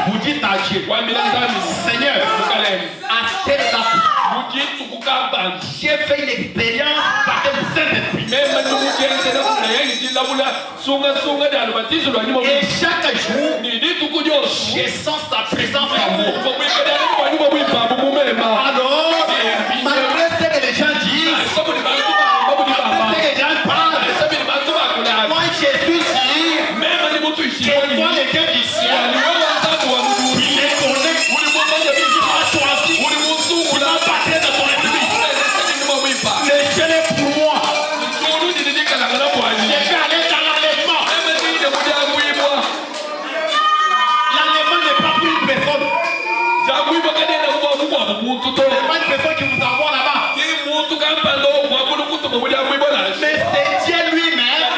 vous dites à Dieu, Seigneur, à telle date, j'ai fait une expérience par le Saint-Esprit. Et chaque jour, je sens sa présence en moi. Alors, malgré ce que les gens disent, malgré ce que les gens parlent, moi je suis sûr que toi les dieux du ciel, il les connaît, il m'a choisi, il m'a battu de ton esprit. Laissez-les pour moi. Je vais aller dans l'enlèvement. L'enlèvement n'est pas pour une personne. Ce n'est pas une personne qui vous envoie là-bas. Mais c'est Dieu lui-même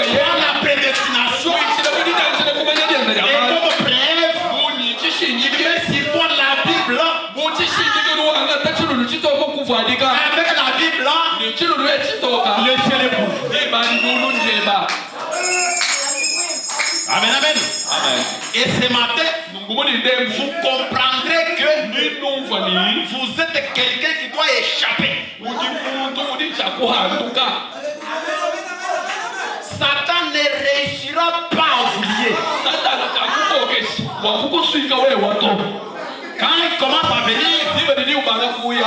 qui a la prédestination. Et comme preuve, il met sur toi la Bible. Avec la Bible, le ciel est pour. Amen, amen. Et ce matin, vous comprendrez que vous êtes quelqu'un qui doit échapper. Satan ne réussira pas à vous lier. Quand il commence à venir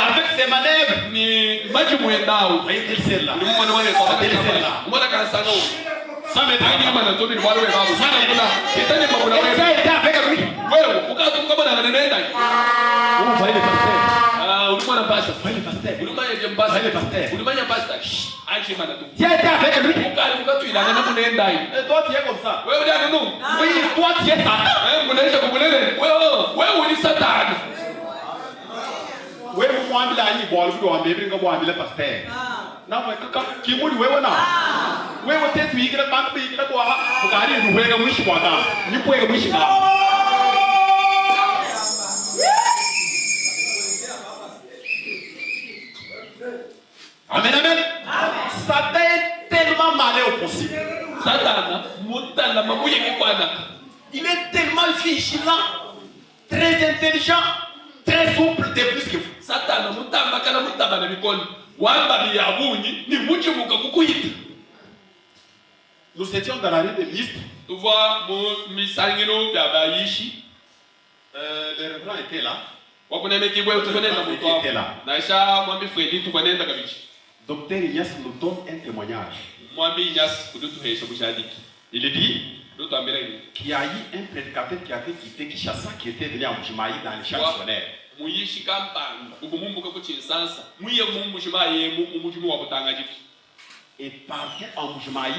avec ses manœuvres, voyez quelle celle-là. Ça me dit, avec lui. Vous voyez le pasteur. Voyez le pasteur. Tu as été avec lui. Et toi tu es comme ça. Oui, toi tu es Satan. Oui, vous m'avez dit que vous avez le pasteur. Non, mais qui vous dit oui, non. Oui, vous êtes oui, que le banque paye, que le bois, vous allez nous voir comme je vois là. Ni pouvez comme je vois. Amen, amen. Satan est tellement malin au possible. Il est tellement vigilant, très intelligent, très souple de plus que vous. Nous étions dans la rue de Ministre. Le révérend était là. Docteur Ignace nous donne un témoignage. Il dit qu'il y a eu un prédicateur qui avait quitté Kinshasa, qui était venu à Mbujimayi dans les champs missionnaires. Et partout en Mbujimayi,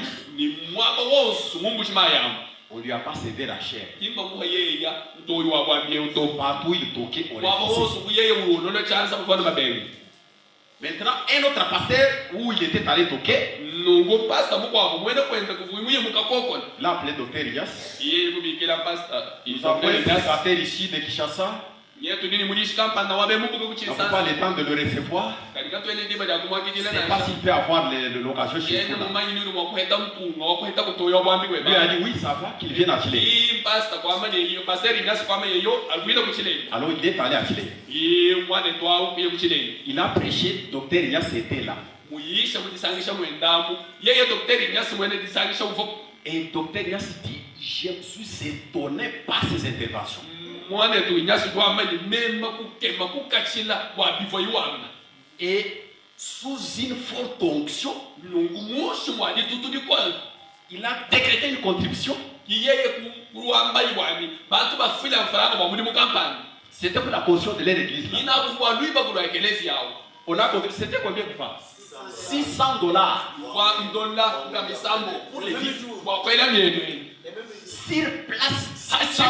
on ne lui a pas cédé la chair. Partout il toquait, on refusait. Maintenant, un autre pasteur où il était allé toquer, l'a appelé docteur Elias. Nous avons un pasteur ici de Kinshasa. On n'a pas le temps de le recevoir. Je ne sais pas s'il peut avoir l'occasion chez vous. Lui a dit oui, ça va, qu'il vienne à Chile. Alors il est allé à Chile. Il a prêché, docteur Elias était là. Et docteur Elias dit, je me suis étonné par ses interventions. Et sous une forte onction, il a décrété une contribution. C'était pour la caution de leur église. On a contribué. C'était combien de francs? $600 pour les vies. Sur place, $600.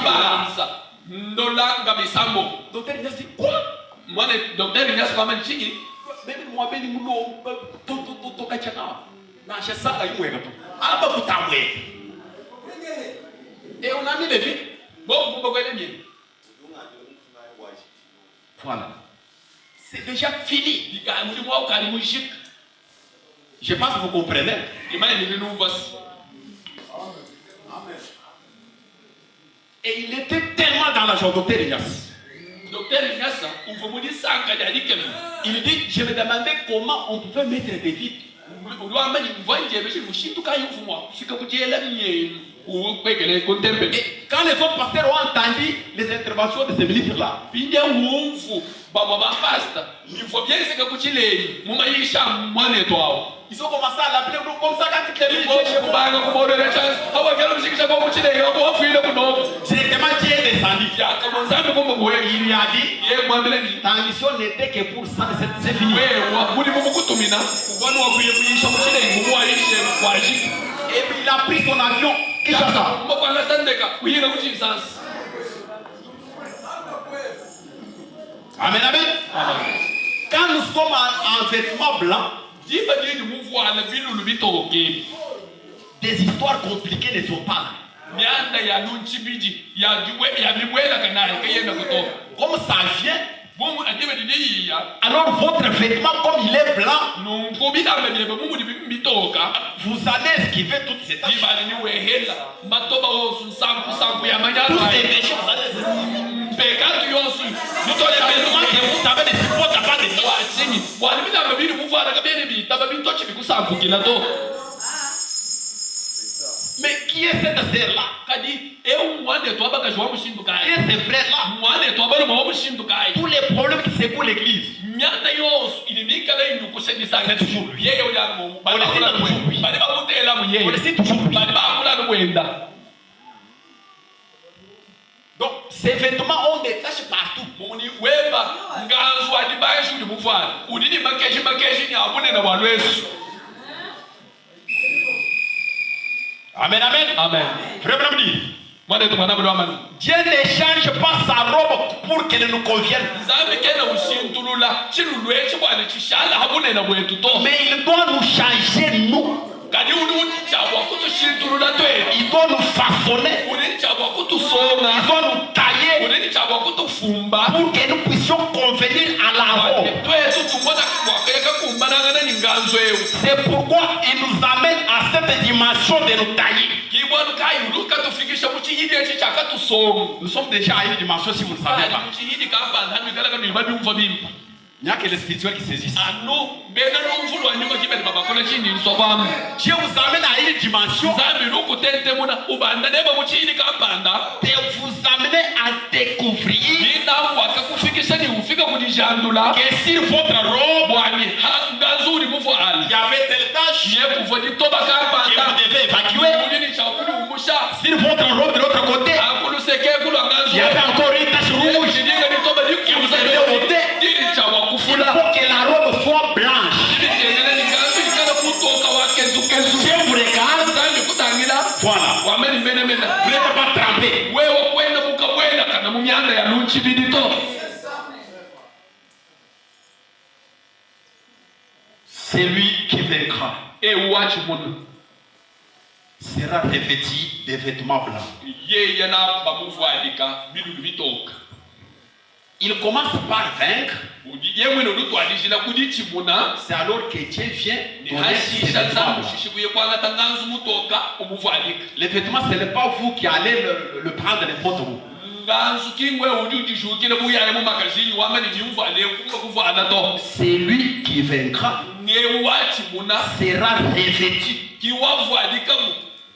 Docteur Ignace dit quoi? Docteur Ignace va me dire moi ben mulo to kachana na chasa ayuwe gato aba kutamwe et on a mis les vies. Voilà, c'est déjà fini. Je pense que vous comprenez. Et il était tellement dans la joie, docteur Ignace. Il dit, je me demandais comment on pouvait mettre des vides. Et quand les autres pasteurs ont entendu les interventions de ces ministres-là, ils ont commencé à l'appeler comme ça quand il est directement Dieu est descendu. Il lui a dit, ta mission n'était que pour ça, c'est fini. Et puis il a pris son avion. Amen, amen. Quand nous sommes en vêtements blancs, des histoires compliquées ne sont pas là. Comme ça vient, alors votre vêtement, comme il est blanc, vous allez esquiver toutes ces tâches. Tous ces péchés, vous allez mais qui est cette sœur-là? Qui est ce frère-là? Tous les problèmes qui secouent l'église, c'est toujours lui. On le sait toujours lui. Donc, ces vêtements ont des taches partout. Amen, amen. Amen. Dieu ne change pas sa robe pour qu'elle nous convienne. Mais il doit nous changer, nous. Il doit nous façonner. Il doit nous tailler pour que nous puissions convenir à la robe. C'est pourquoi il nous amène à cette dimension de nous tailler. Nous sommes déjà à une dimension, si vous ne savez pas. Il n'y a que les spirituels qui saisissent. Dieu vous amène à une dimension de vous amener à découvrir que sur votre robe, il y avait telle tâche que vous devez évacuer. Sur votre robe de l'autre côté, il y avait encore une tâche rouge que vous devez ôter. Il faut que la robe soit blanche. Dieu vous regarde. Voilà. Vous n'êtes pas trempé. Celui qui vaincra sera revêtu des vêtements blancs. Il commence par vaincre. C'est alors que Dieu vient donner ses vêtements. Les vêtements, ce n'est pas vous qui allez le prendre n'importe où. Celui qui vaincra sera revêtu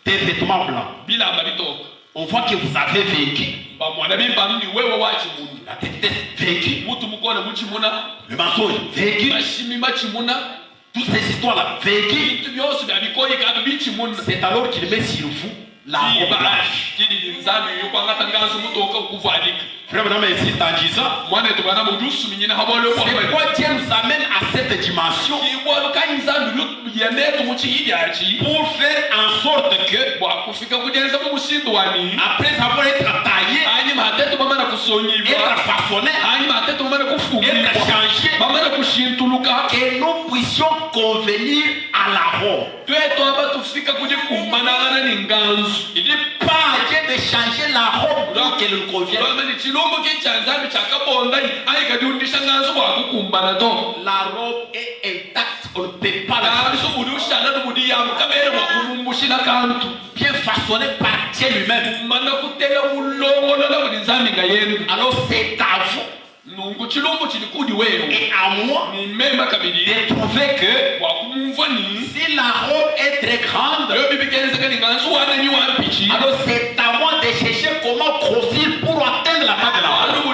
des vêtements blancs. On voit que vous avez vaincu. La tête vaincu. Le mensonge vaincu. Toutes ces histoires-là vaincues. C'est alors qu'il met sur vous la robe blanche. Frère, madame, insiste en disant, c'est pourquoi Dieu nous amène à cette dimension pour faire en sorte que, après avoir été taillé, être façonné, être changé, que nous puissions convenir à la robe. Il dit pas Dieu de changer la robe pour qu'elle nous convienne. La robe est intacte, on ne peut pas la bien façonnée par Dieu lui-même. Alors c'est à vous et à moi de trouver que si la robe est très grande, alors c'est à moi de chercher comment grossir pour atteindre la main de la robe.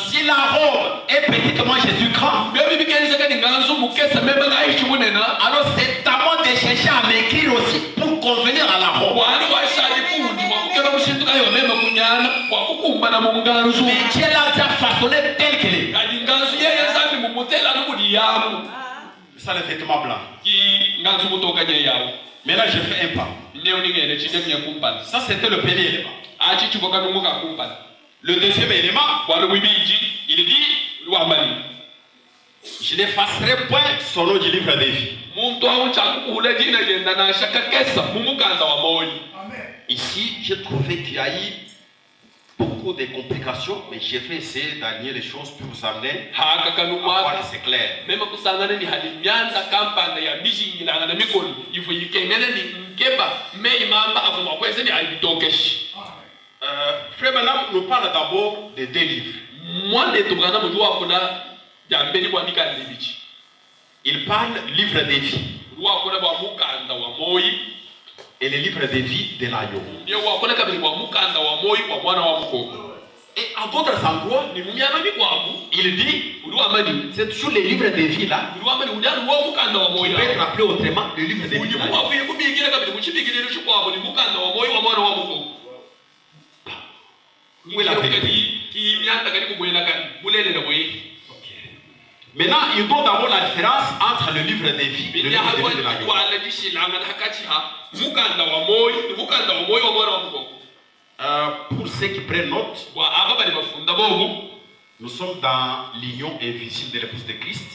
Si la robe est petite, moi je suis grand, alors c'est à moi de chercher à m'écrire aussi pour convenir à la robe. Mais Dieu l'a déjà façonné tel qu'elle est. Ça, le vêtement blanc. Maintenant, je fais un pas. Ça, c'était le premier élément. Le deuxième élément, il dit, je n'effacerai point son nom du livre des vies. Ici, j'ai trouvé qu'il y a eu beaucoup de complications, mais j'ai fait essayer d'aligner les choses pour vous amener à voir que c'est clair. Frère Madame nous parle d'abord de deux livres. Il parle livre des vies et le livre de vie de l'agneau. Et à d'autres endroits, il dit, c'est toujours le livre de vie là, qui peut être appelé autrement le livre de vie de l'agneau. Où est la vérité? Maintenant, il faut d'abord la différence entre le livre de vie et le livre de vie de l'agneau. Pour ceux qui prennent note, nous sommes dans l'union invisible de l'épouse de Christ.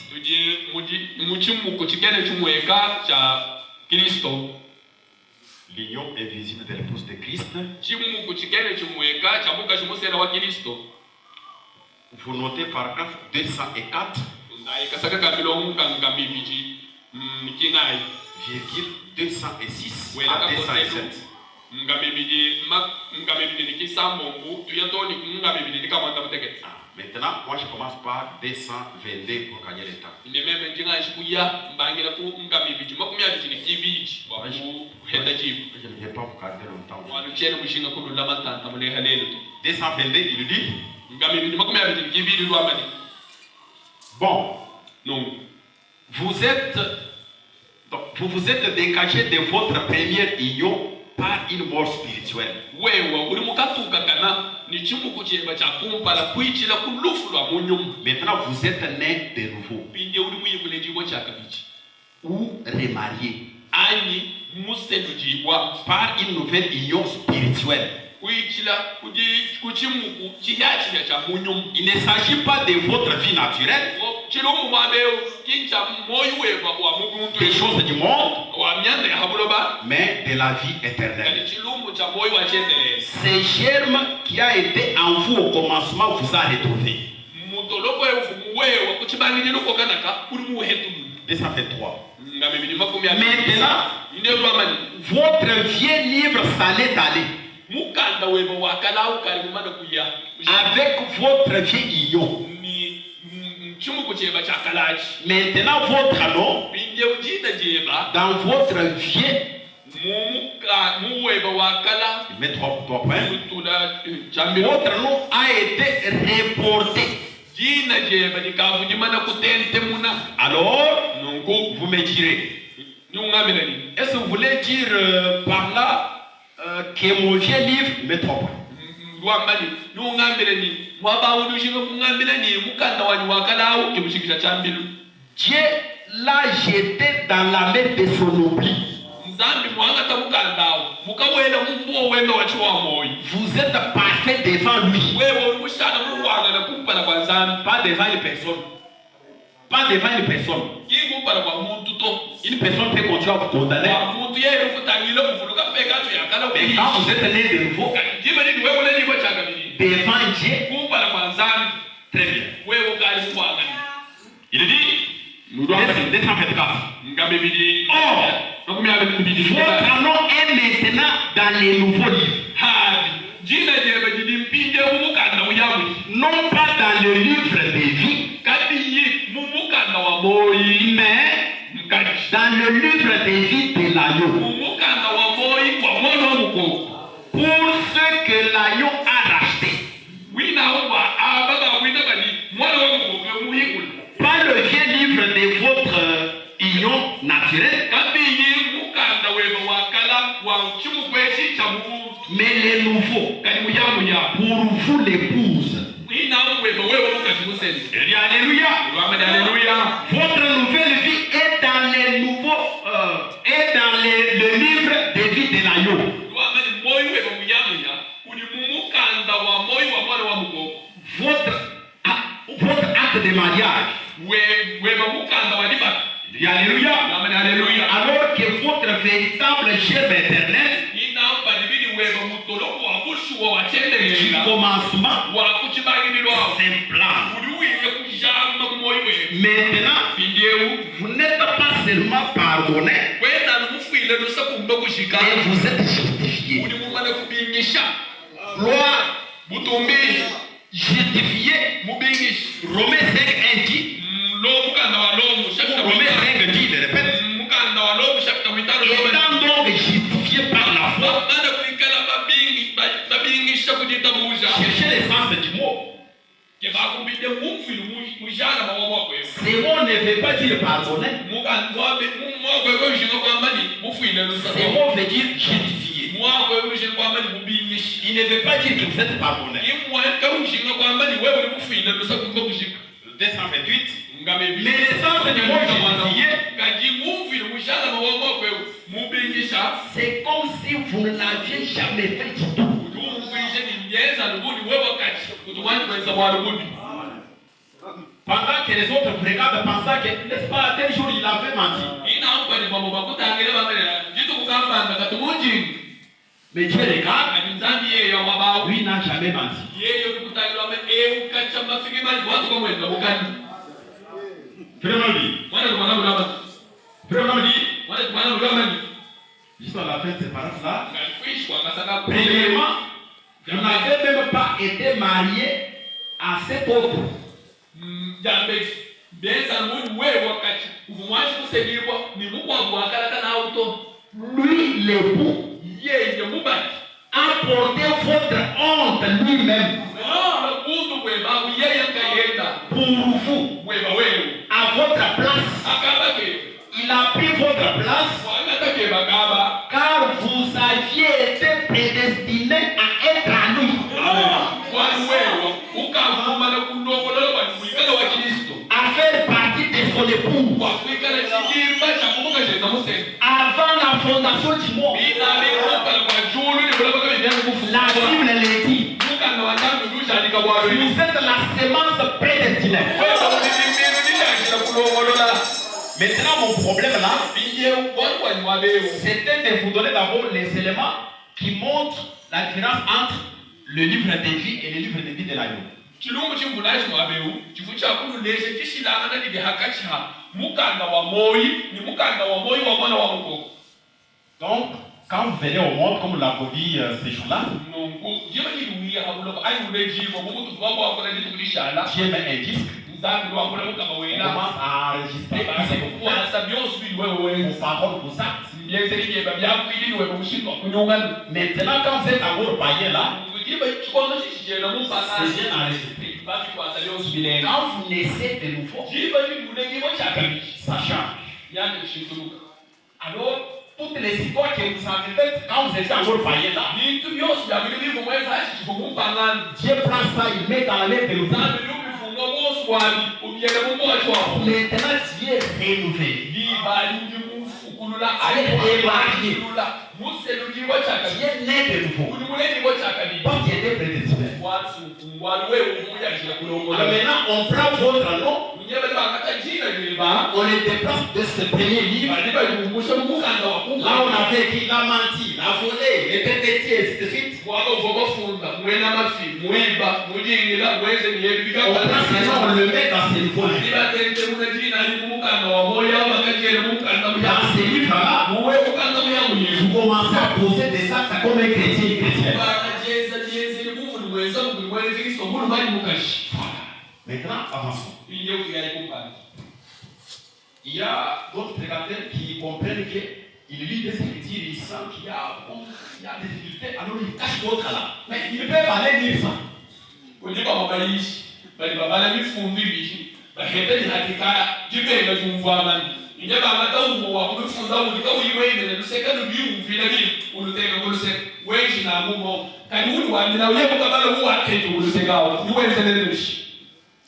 L'union invisible de l'épouse de Christ. Vous notez paragraphe 204, virgule 206 à 207. Maintenant, moi je commence par 222 pour gagner le temps. Je ne vais pas vous garder longtemps. 222, il dit. Bon, vous vous êtes dégagé de votre première union par une mort spirituelle. Maintenant, vous êtes né de nouveau ou remarié par une nouvelle union spirituelle. Il ne s'agit pas de votre vie naturelle, des choses du monde, mais de la vie éternelle. Ce germe qui a été en vous au commencement vous a retrouvé. 223. Maintenant, votre vieux livre s'en est allé avec votre vieille union. Maintenant, votre nom dans votre vieux. Mais 3 points. Votre nom a été reporté. Alors, vous me direz, est-ce que vous voulez dire par là que mon vieux livre me trompe? Dieu l'a jeté dans la mer de son oubli. Vous êtes parfait devant lui. Pas devant une personne. Pas devant une personne. Une personne peut continuer à vous condamner. Mais quand vous êtes né de nouveau, devant Dieu, très bien. Il dit, 224. Or, votre nom est maintenant dans les nouveaux livres. Non pas dans le livre de vie, mais dans le livre de vie de l'agneau. Pour ceux que l'agneau a racheté. Pas le vieux livre de votre union naturelle, mais les nouveaux. Pour vous l'épouse. Alléluia. Votre nouvelle vie est dans les nouveaux, est dans le livre de vie de l'agneau. Votre acte de mariage. Alléluia. Alors que votre véritable germe éternel du commencement s'implante. Maintenant, vous n'êtes pas seulement pardonné, mais vous êtes justifié. Gloire, justifié. Romains 5 dit, Romains 5 dit, je répète, étant donc justifié par la foi, cherchez l'essence du mot. Ce mot ne veut pas dire pardonner. Ce mot veut dire justifié. Il ne veut pas dire que vous êtes pardonné. 228. Mais l'essence du mot justifié, c'est comme si vous ne l'aviez jamais fait du tout. Pendant que les autres vous regardent pensant que, n'est-ce pas, tel jour il avait menti. Mais Dieu regarde, lui n'a jamais menti. Juste à la fin de ces paroles-là, premièrement, je n'avais même pas été marié à cet autre. Lui, l'époux, a porté votre honte lui-même pour vous, à votre place. Il a pris votre place car vous aviez été prédestiné à être à lui. À faire partie de son époux. Avant la fondation du monde. La Bible le dit. Vous êtes la semence prédestinée. Maintenant, mon problème là, c'était de vous donner d'abord les éléments qui montrent la différence entre le livre de vie et le livre de vie de l'agneau. Donc, quand vous venez au monde, comme l'a dit ces jours-là, Dieu met un disque. On commence à enregistrer vos paroles, vos actes. Maintenant, quand vous êtes encore païen là, c'est bien enregistré. Quand vous naissez de nouveau, ça change. Alors, toutes les histoires que vous avez faites quand vous étiez encore païen là, Dieu prend ça, il met dans la main de l'autre. Maintenant, tu es renouvelé. Tu es né de nouveau. Pas qui était prédestiné. Alors maintenant, on prend votre nom. On les déplace de ce premier livre. Là, on avait écrit la menti, la volée, les pététis, et ainsi de suite. On prend ce nom, on le met dans ces livres-là. Dans ces livres-là, vous commencez à poser des actes comme un chrétien et chrétienne. Maintenant, avançons. Il y a d'autres prédateurs qui comprennent qu'ils lisent des écritures, ils sentent qu'il y a des difficultés, alors ils cachent d'autres là. Mais ils peuvent aller lire ça.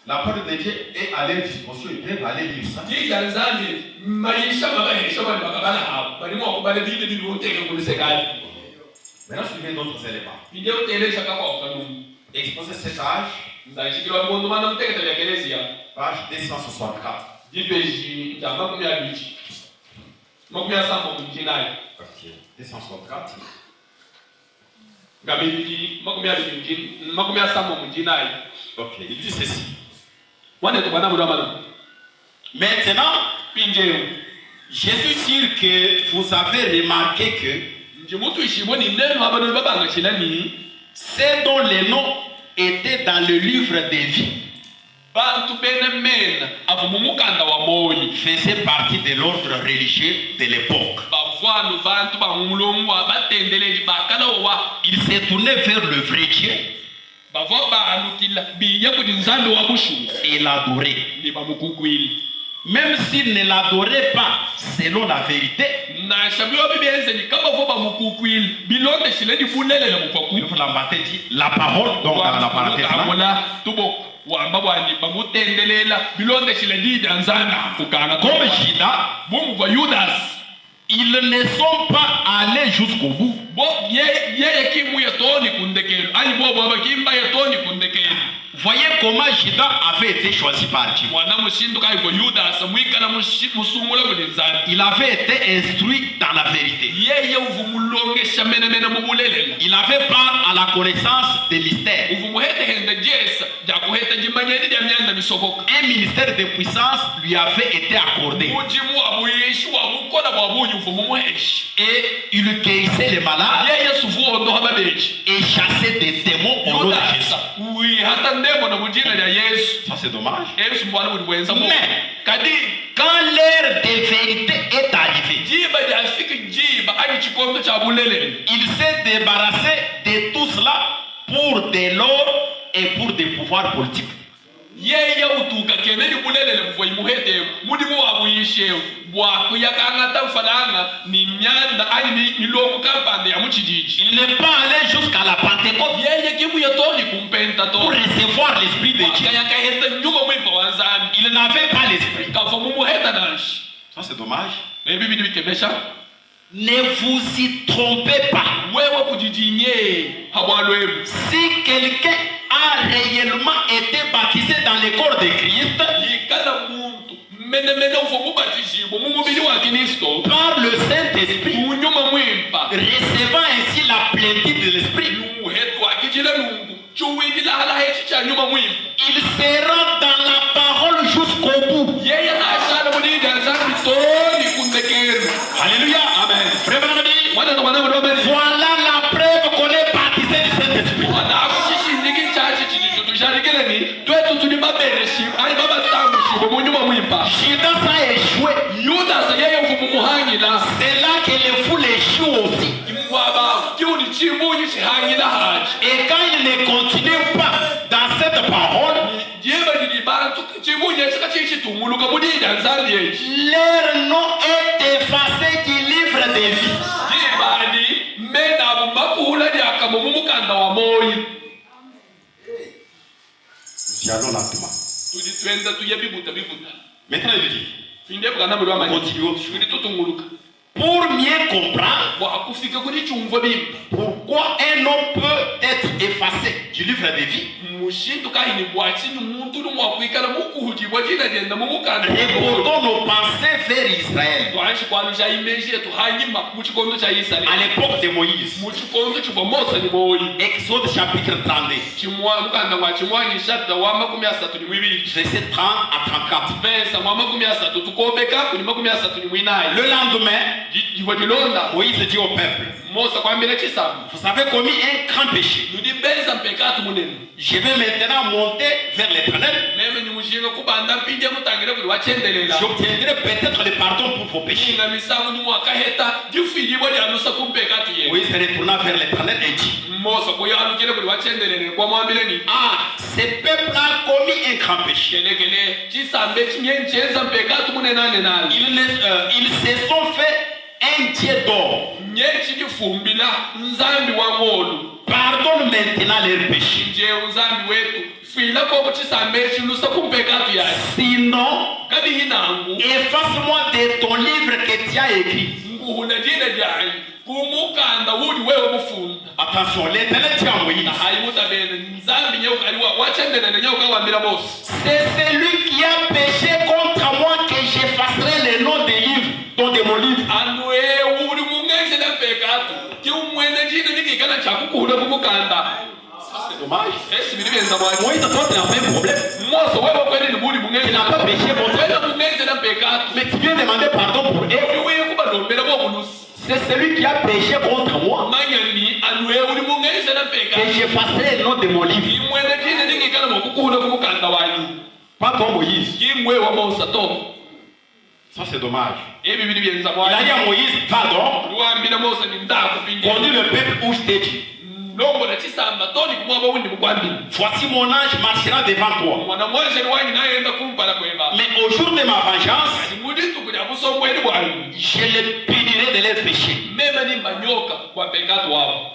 La parole de Dieu est à leur disposition, ils peuvent aller lire ça. Maintenant, suivez d'autres éléments. Exposez cet âge. Page 264. Ok, 264. Ok, il dit ceci. Maintenant, je suis sûr que vous avez remarqué que c'est dont les noms étaient dans le livre des vies faisait partie de l'ordre religieux de l'époque. Il s'est tourné vers le vrai Dieu et l'adorait. Même s'il ne l'adorait pas selon la vérité, la parole, donc dans la parenthèse là, comme Judas, ils ne sont pas allés jusqu'au bout. Voyez comment Judas avait été choisi par Dieu. Il avait été instruit dans la vérité. Il avait part à la connaissance des mystères. Un ministère de puissance lui avait été accordé. Et il guérissait les malades et chassait des démons au nom de Jésus. Ça c'est dommage. Mais quand l'heure de vérité est arrivée, il s'est débarrassé de tout cela pour de l'or et pour des pouvoirs politiques. Il n'est pas allé jusqu'à la Pentecôte pour recevoir l'Esprit de Dieu. Il n'avait pas l'Esprit. Ça c'est dommage. Ne vous y trompez pas. Si quelqu'un a réellement été baptisé dans le corps de Christ par le Saint-Esprit, recevant ainsi la plénitude de l'Esprit, il sera dans la parole jusqu'au bout. Alléluia. Amen. Voilà la preuve qu'on est baptisé du Saint-Esprit. Judas a échoué. C'est là que les foules échouent aussi. Et quand il ne continue pas dans cette parole, leur nom est effacé du livre des vies. Nous allons lentement. Maintenant il dit, continuons. Pour mieux comprendre pourquoi un homme peut être effacé du livre de vie, reportons nos pensées vers Israël. À l'époque de Moïse, Exode chapitre 32, verset 30 à 34. Le lendemain, Moïse dit au peuple, vous avez commis un grand péché. Je vais maintenant monter vers l'Éternel. J'obtiendrai peut-être le pardon pour vos péchés. Moïse retourna vers l'Éternel et dit, ah, ce peuple a commis un grand péché. Ils se sont fait un dieu d'or. Pardonne maintenant leurs péchés. Sinon, efface-moi de ton livre que tu as écrit. Attention, l'Éternel dit à Moïse, c'est celui qui a péché contre moi que j'effacerai le nom des livres, dont de mon livre. C'est dommage. Moïse a le même problème. Il n'a pas péché contre eux. Mais tu viens demander pardon pour eux. C'est celui qui a péché contre moi que j'effacerai le nom de mon livre. Pas toi Moïse. Ça c'est dommage. Il a dit à Moïse, pardon, conduis le peuple où je t'ai dit. Voici mon ange marchera devant toi. Mais au jour de ma vengeance, je les punirai de leurs péchés.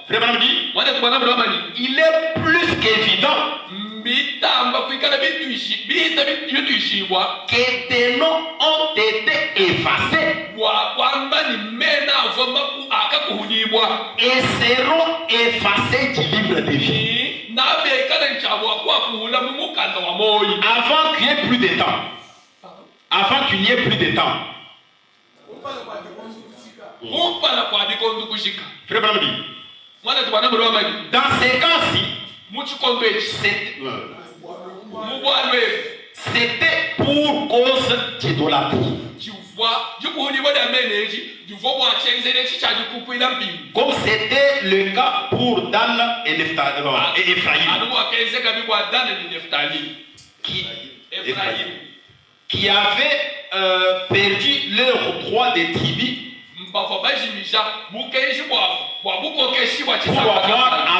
Frère dit, il est plus qu'évident que des noms ont été effacés et seront effacés du livre de vie. Avant qu'il n'y ait plus de temps. Avant qu'il n'y ait plus de temps. Frère Branham dit, dans ces cas-ci, c'était pour cause d'idolâtrie. Comme c'était le cas pour Dan et Ephraïm, qui avaient perdu leur droit de tribu pour avoir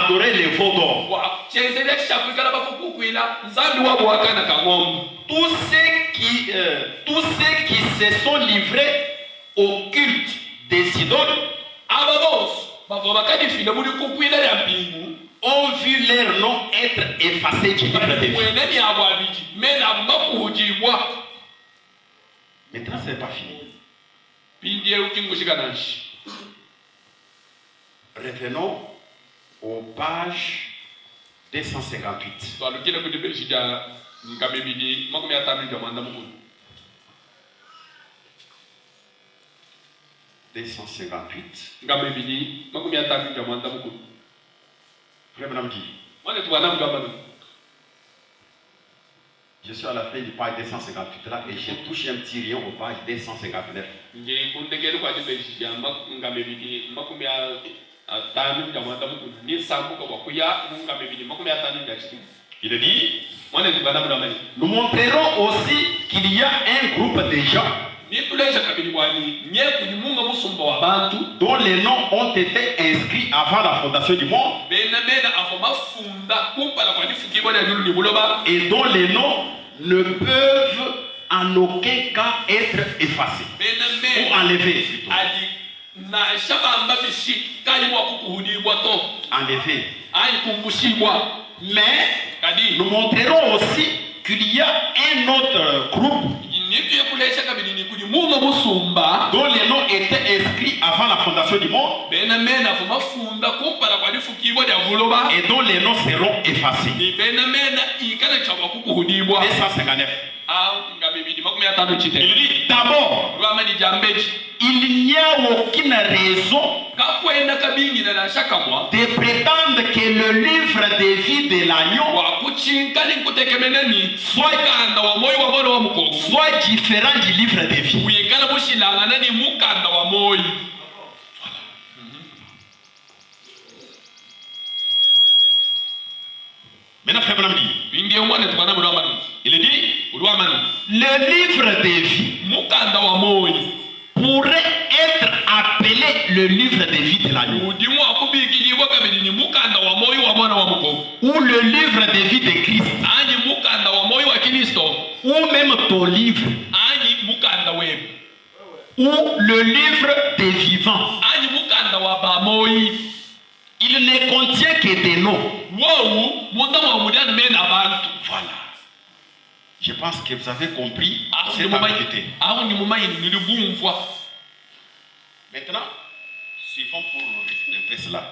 adoré les veaux d'or. Tous ceux qui se sont livrés au culte des idoles ont vu leur nom être effacé du livre de vie. Maintenant, ce n'est pas fini. Revenons aux pages 258. 258. Frère Branham dit, je suis à la fin du page 258 là et j'ai touché un petit rayon aux pages 259. Il dit, nous montrerons aussi qu'il y a un groupe de gens dont les noms ont été inscrits avant la fondation du monde et dont les noms ne peuvent en aucun cas être effacés ou enlevés. Enlevés. Mais nous montrerons aussi qu'il y a un autre groupe dont les noms étaient inscrits avant la fondation du monde et dont les noms seront effacés. 259. Il dit d'abord, il n'y a aucune raison de prétendre que le livre de vie de l'agneau soit différent du livre de vie. Maintenant, Frère Branham dit, il dit, le livre de vie pourrait être appelé le livre de vie de l'agneau, ou le livre de vie de Christ, ou même ton livre, ou le livre des vivants. Il ne contient que des noms. Voilà. Je pense que vous avez compris cette ambiguïté. Maintenant, suivons pour résumer un peu cela.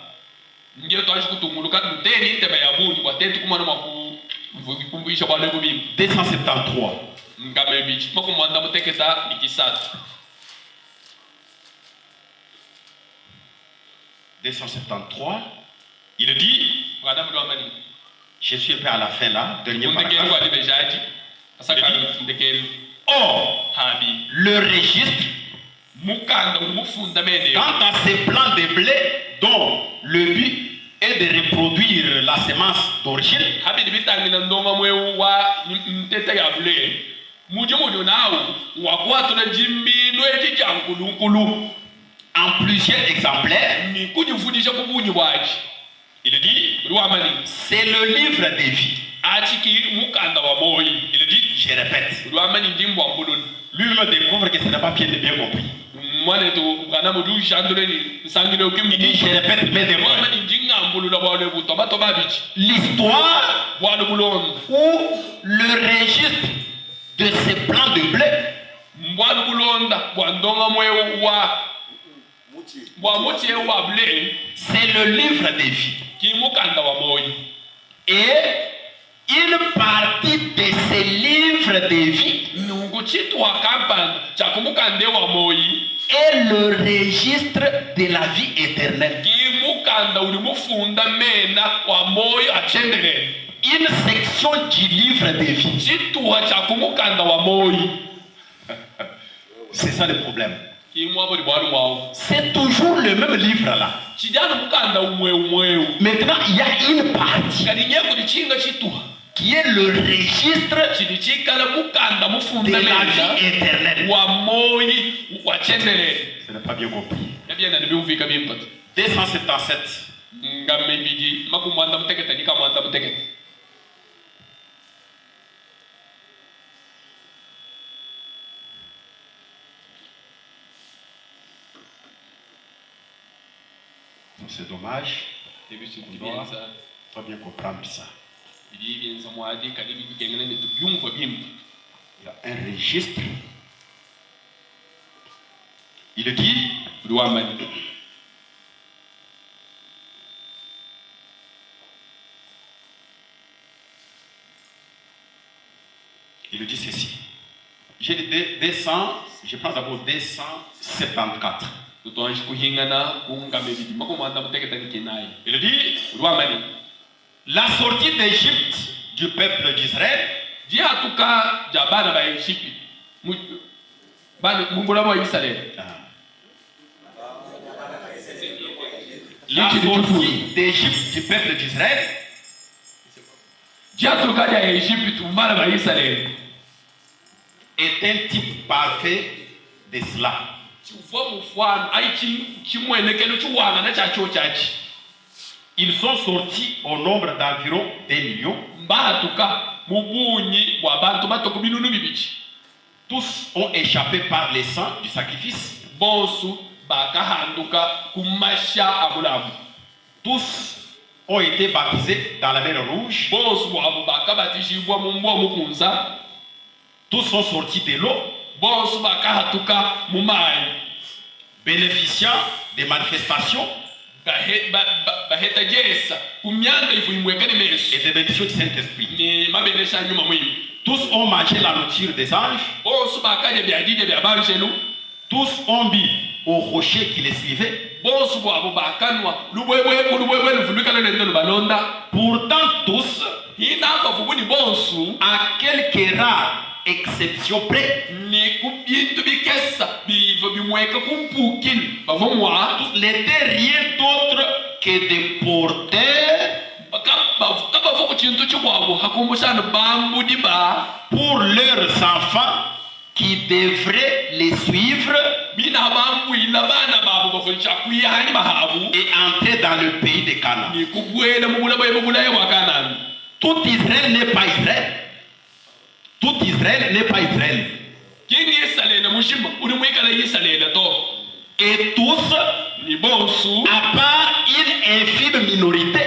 273, il dit, je suis un peu à la fin là, dernier paragraphe. Or, le registre, quant à ces plants de blé dont le but est de reproduire la semence d'origine, en plusieurs exemplaires, il dit, c'est le livre de vie. Il dit, je répète, lui-même découvre que ce n'est pas bien compris. Il dit, je répète, mais l'histoire ou le registre de ces plants de blé c'est le livre de vie. Et ce livre de vie est le registre de la vie éternelle. Une section du livre de vie. C'est ça le problème. C'est toujours le même livre là. Maintenant, il y a une partie qui est le registre de la vie éternelle. Ce n'est pas bien compris. 277. C'est dommage. On doit pas bien comprendre ça. Il y a un registre. Il dit ceci. J'ai dit 200, je prends d'abord 274. Il dit la sortie d'Égypte du peuple d'Israël. La sortie d'Égypte du peuple d'Israël est un type parfait de cela. Ils sont sortis au nombre d'environ 2 millions. Tous ont échappé par les sang du sacrifice. Tous ont été baptisés dans la mer Rouge. Tous sont sortis de l'eau, bénéficiant des manifestations et des bénédictions du Saint-Esprit. Tous ont mangé la nourriture des anges. Tous ont mis au rocher qui les suivait. Pourtant tous, à quelques rares exceptions près, n'étaient rien d'autre que des porteurs pour leurs enfants qui devraient les suivre et entrer dans le pays de Canaan. Tout Israël n'est pas Israël. Tout Israël n'est pas Israël. Et tous, à part une infime minorité,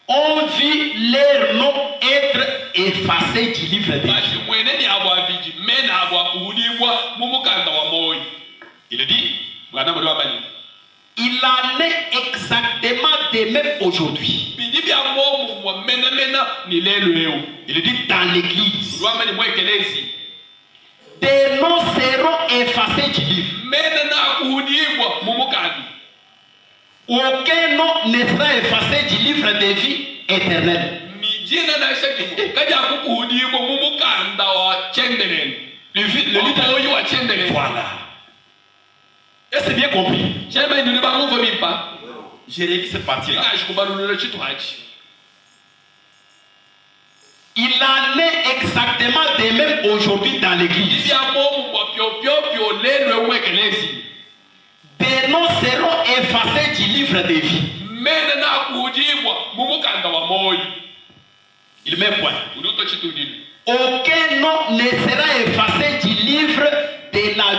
ont vu leur nom être effacé du livre de vie. Il dit, il en est exactement de même aujourd'hui. Il dit dans l'église, des noms seront effacés du livre. Aucun nom ne sera effacé du livre de vie éternelle. Voilà. Est-ce que c'est bien compris? J'ai révisé cette partie-là. Il en est exactement de même aujourd'hui dans l'église. Des noms seront effacés du livre de vie. Il met point. Aucun nom ne sera effacé du livre de la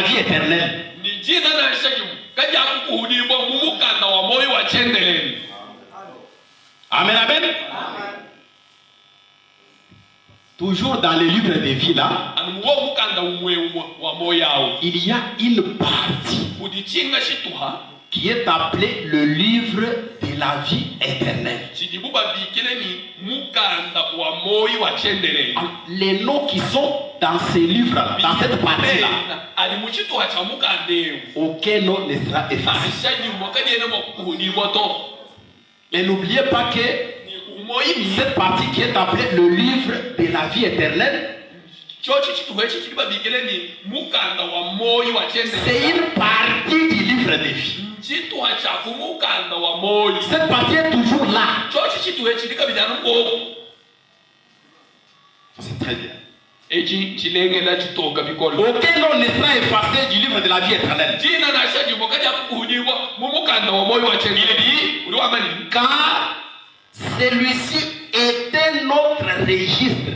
vie éternelle. Amen, amen. Toujours dans les livres de vie là, il y a une partie qui est appelé le livre de la vie éternelle. Les noms qui sont dans ces livres-là, dans cette partie-là, aucun nom ne sera effacé. Et n'oubliez pas que cette partie qui est appelée le livre de la vie éternelle, c'est une partie du livre de vie. Cette partie est toujours là. C'est très bien. Aucun nom ne sera effacé du livre de la vie éternelle. Car celui-ci était notre registre.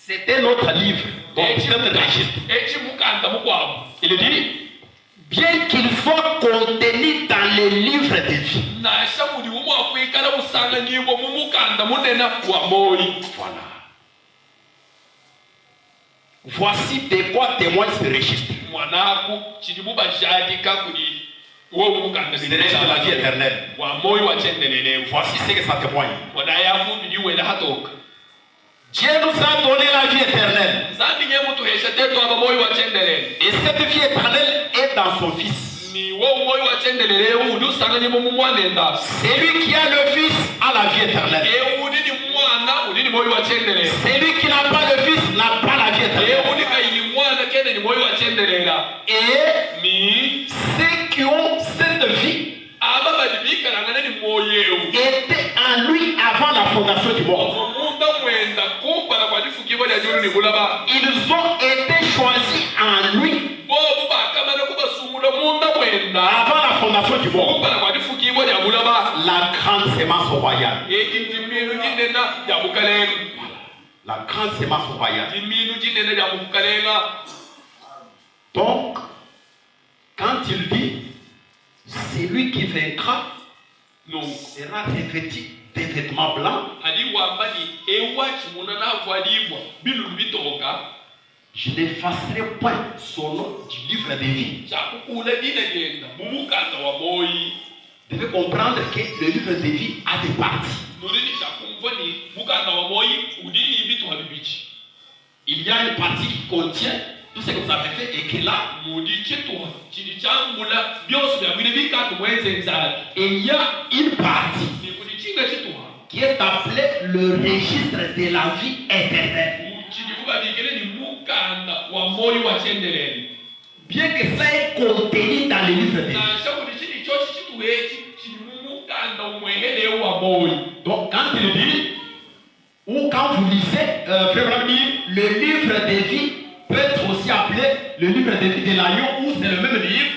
C'était notre livre, notre registre. Il dit, bien qu'il soit contenu dans les livres de vie. Voilà. Voici de quoi témoigne ce registre. C'est de la vie éternelle. Voici ce que ça témoigne. Dieu nous a donné la vie éternelle. Et cette vie éternelle est dans son Fils. Celui qui a le Fils a la vie éternelle. Celui qui n'a pas le Fils n'a pas la vie éternelle. Et ceux qui ont cette vie étaient en lui avant la fondation du monde. Ils ont été choisis en lui avant la fondation du monde. La grande sémence royale. La grande sémence royale. Donc, quand il dit, celui qui vaincra sera revêtu des vêtements blancs. Je n'effacerai point son nom du livre de vie. Vous devez comprendre que le livre de vie a des parties. Il y a une partie qui contient tout ce que vous avez fait et qui est là. Et il y a une partie qui est appelée le registre de la vie éternelle. Bien que ça ait contenu dans le livre de vie. Donc quand il dit, ou quand vous lisez, le livre de vie peut être aussi appelé le livre de vie de l'agneau, ou c'est le même livre.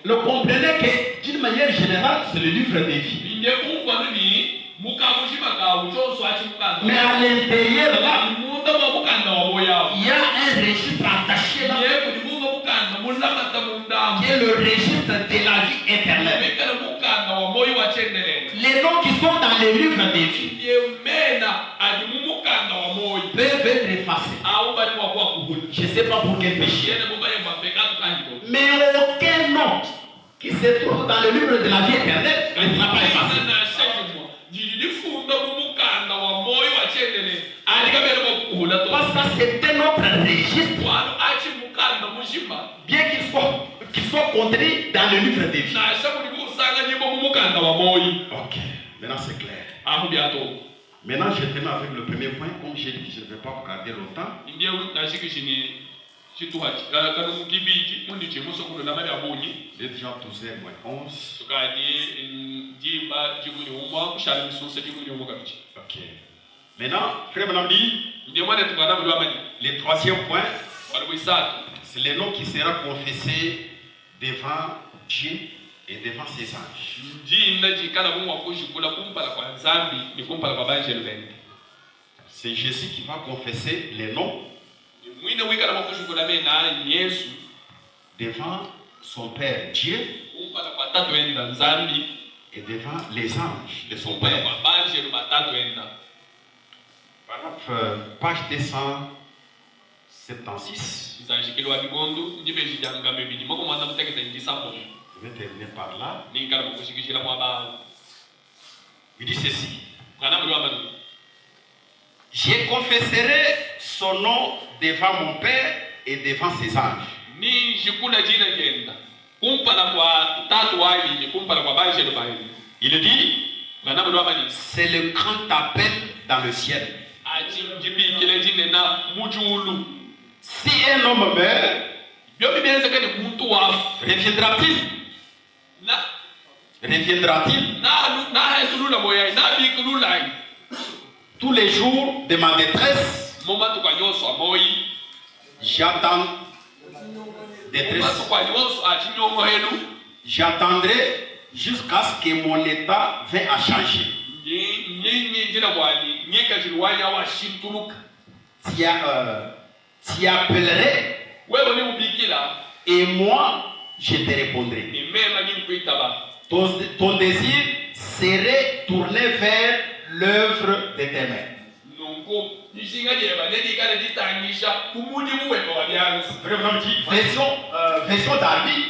Le comprenez que d'une manière générale, c'est le livre de vie. Mais à l'intérieur là, il y a un registre attaché là, qui est le registre de la vie éternelle. Les noms qui sont dans les livres de vie peuvent être effacés. Je ne sais pas pour quel péché. Mais aucun nom qui se trouve dans le livre de la vie éternelle ne sera pas effacé. Parce que ça c'est un autre registre. Bien qu'il soit contenu dans le livre de vie. Ok, maintenant c'est clair. Maintenant je termine avec le premier point. Comme j'ai dit, je ne vais pas vous garder longtemps. Il est déjà 12h11. Ok. Maintenant, frère Madame dit, le troisième point, c'est le nom qui sera confessé devant Dieu et devant ses anges. C'est Jésus qui va confesser les noms devant son Père Dieu et devant les anges de son Père. Page 276. Je vais terminer par là. Il dit ceci. Je confesserai son nom devant mon Père et devant ses anges. Il dit, c'est le grand appel dans le ciel. Si un homme meurt, reviendra-t-il? Reviendra-t-il? Tous les jours de ma détresse, j'attendrai jusqu'à ce que mon état vienne à changer. Tu appellerais et moi je te répondrai. Ton désir serait tourné vers l'œuvre de tes mains. Version d'Arbi.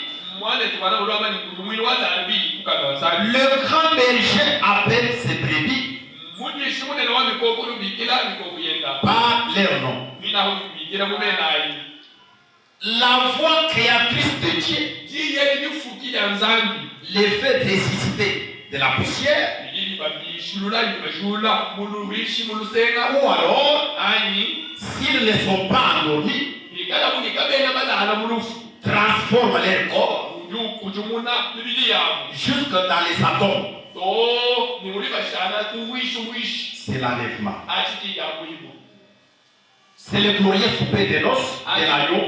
Le grand berger appelle ses brebis par leur nom. La voix créatrice de Dieu les fait ressusciter de la poussière. Ou alors, s'ils ne sont pas endormis, transforment leur corps jusque dans les atomes. C'est l'enlèvement. C'est le glorieux souper de noces de l'agneau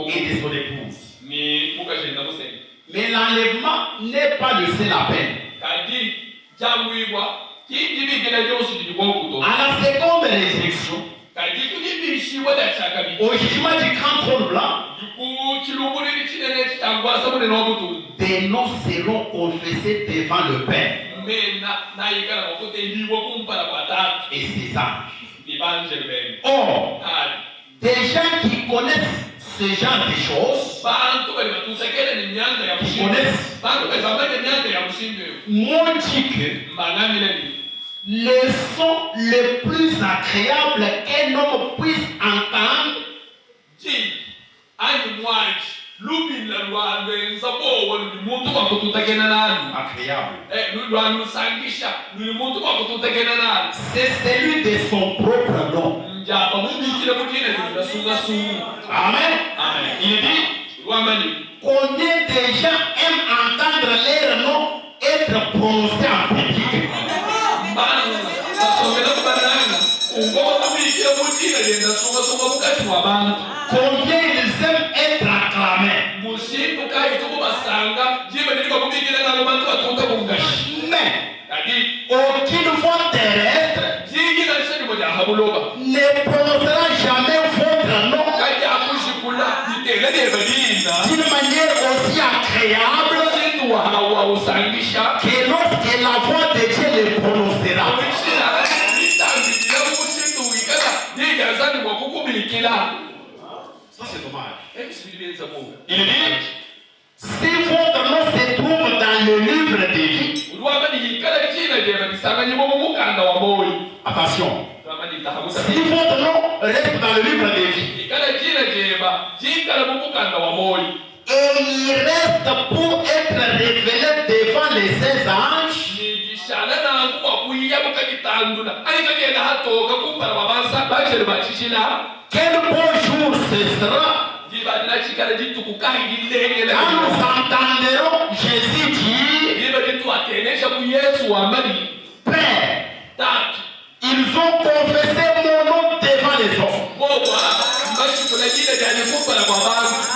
et de son épouse. Mais l'enlèvement n'est pas le seul appel. À la seconde résurrection, au jugement du grand trône blanc, des noms seront confessés devant le Père et ses anges. Or, des gens qui connaissent ce genre de choses, qui connaissent, m'ont dit que le son le plus agréable qu'un homme puisse entendre, c'est celui de son propre nom. Amen. Il dit, combien de gens aiment entendre leur nom être prononcé en public? Combien ils aiment être acclamés? Mais aucune voix terrestre ne prononcera jamais votre nom d'une manière aussi agréable que lorsque la voix de Dieu le prononcera. Ça c'est dommage. Il dit, si votre nom se trouve dans le livre de vie, attention, si votre nom reste dans le livre de vie, et il reste pour être révélé devant les saints anges, quel beau jour ce sera quand nous entendrons Jésus dire, Père, ils ont confessé mon nom devant les hommes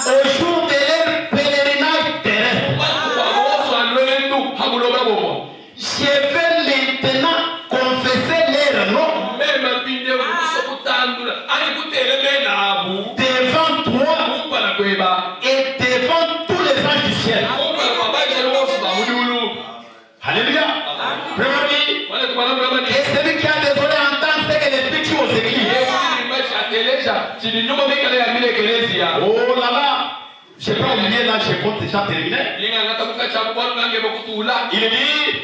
au jour de leur pèlerinage terrestre. Je vais maintenant confesser leur nom devant toi et devant tous les anges du ciel. Alléluia. Et celui qui a des oreilles entendre ce que l'Esprit dit aux églises. Oh là là. Je n'ai pas oublié là, je compte déjà terminer. Il dit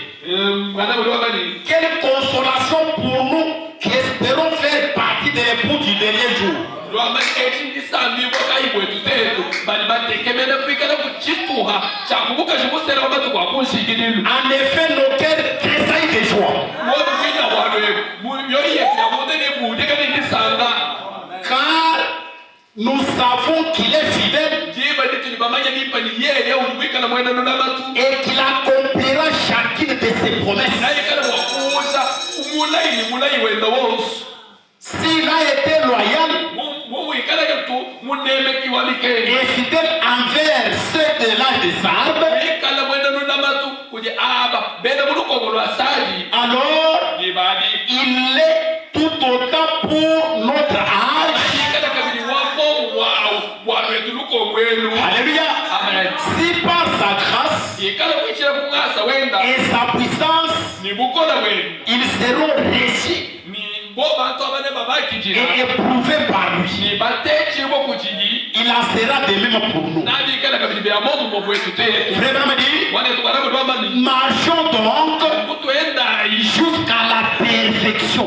quelle consolation pour nous qui espérons faire partie de l'époux du dernier jour. En effet, nos cœurs tressaillent de joie. Car nous savons qu'il est fidèle et qu'il accomplira chacune de ses promesses. S'il a été loyal et fidèle envers ceux de l'âge des arbres, alors il est tout autant pour notre âge. Alléluia. Si par sa grâce et sa puissance ils seront réussis et éprouvés par lui, il en sera de même pour nous. Frère me dit, marchons donc jusqu'à la perfection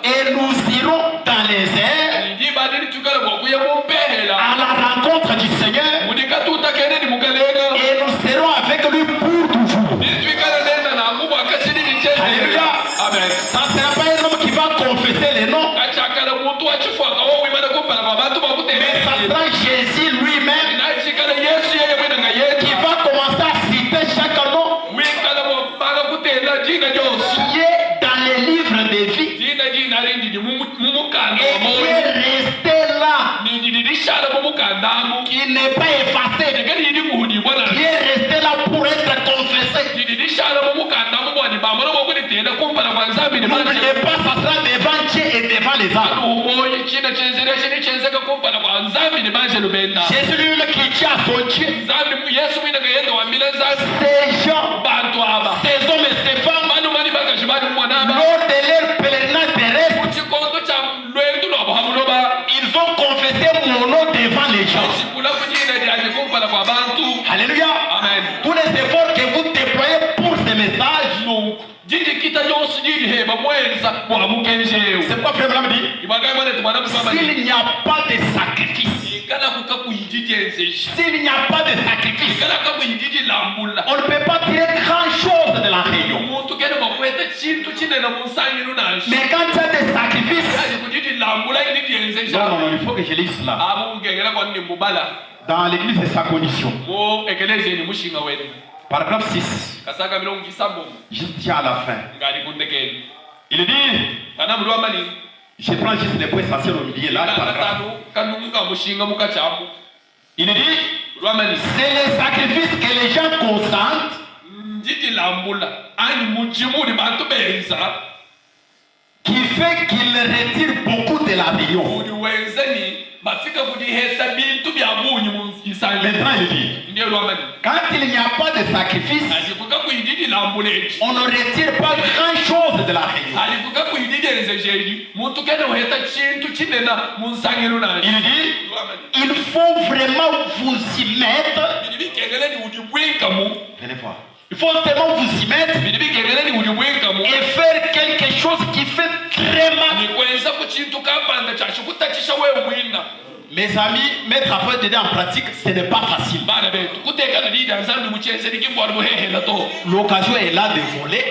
et nous irons dans les airs à la rencontre du Seigneur et nous serons avec lui pour toujours. Alléluia. Ça ne sera pas un homme qui va confesser les noms, mais ça sera Jésus lui-même qui va commencer à citer chaque nom qui est dans les livres de vie et qui est resté là, qui n'est pas effacé, qui est resté là pour être confessé. N'oubliez pas, ça sera devant Dieu et devant les hommes. Jésus lui-même qui dit à son Dieu, ces gens, ces hommes et ces femmes, lors de leur pèlerinage terrestre, ils ont confessé mon nom devant les gens. Alléluia. Amen. Tous les efforts que vous déployez pour ces messages, c'est quoi frère Branham dit? S'il n'y a pas de sacrifice, s'il n'y a pas de sacrifice, on ne peut pas tirer grand chose de la réunion. Mais quand il y a des sacrifices, non, il faut que je lise cela. Dans l'église, c'est sa condition. Paragraphe 6. Je tiens à la fin. Il dit, je prends juste les points essentiels au milieu là. Il dit, c'est les sacrifices que les gens consentent qui fait qu'ils retirent beaucoup de la réunion. Maintenant il dit, quand il n'y a pas de sacrifice, on ne retire pas grand chose de la réunion. Il dit, il faut vraiment vous y mettre. Venez voir. Il faut vraiment vous y mettre et faire quelque chose qui fait très mal. Mes amis, mettre après dedans en pratique, ce n'est pas facile. L'occasion est là de voler.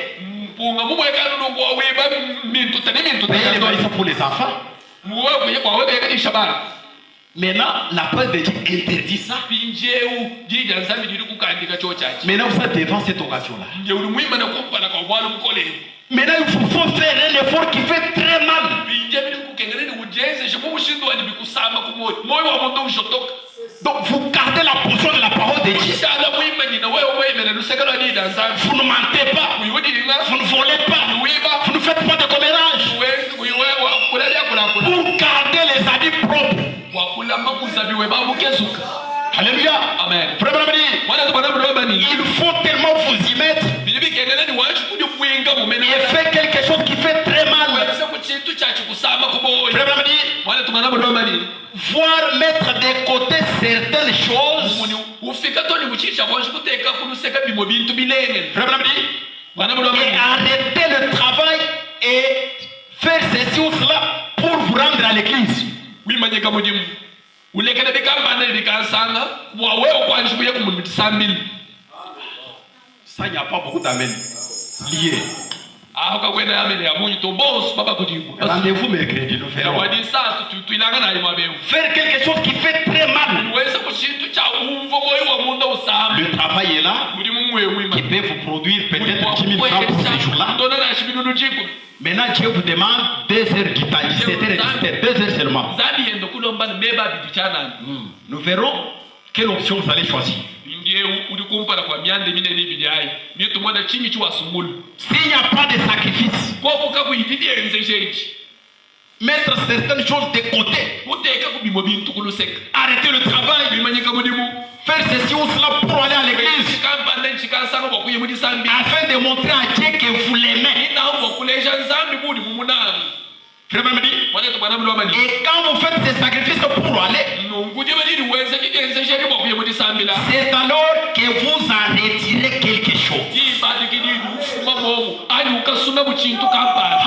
Payer les valises pour les enfants. Maintenant, la parole de Dieu interdit ça. Maintenant, vous êtes devant cette occasion-là. Maintenant, il faut faire un effort qui fait très mal. Donc, vous gardez la portion de la parole de Dieu. Vous ne mentez pas. Vous ne volez pas. Vous ne faites pas de commérage. Pour garder les habits propres. Alléluia. Amen. Il faut tellement vous y mettre et faire quelque chose qui fait très mal. Voir mettre de côté certaines choses et arrêter le travail et faire ceci ou cela pour vous rendre à l'église. Ça, il n'y a pas beaucoup d'amen liés. Rendez-vous mercredi, nous verrons. Faire quelque chose qui fait très mal. Le travail est là, qui peut vous produire peut-être 10 000 francs pour ces jours-là. Maintenant, Dieu vous demande 2 heures du temps, 17 heures et 17 heures, 2 heures seulement. Nous verrons quelle option vous allez choisir. S'il n'y a pas de sacrifice, mettre certaines choses de côté, arrêter le travail, faire ceci ou cela pour aller à l'église, afin de montrer à Dieu que vous l'aimez. Et quand vous faites ces sacrifices pour aller, c'est alors que vous en retirez quelque chose.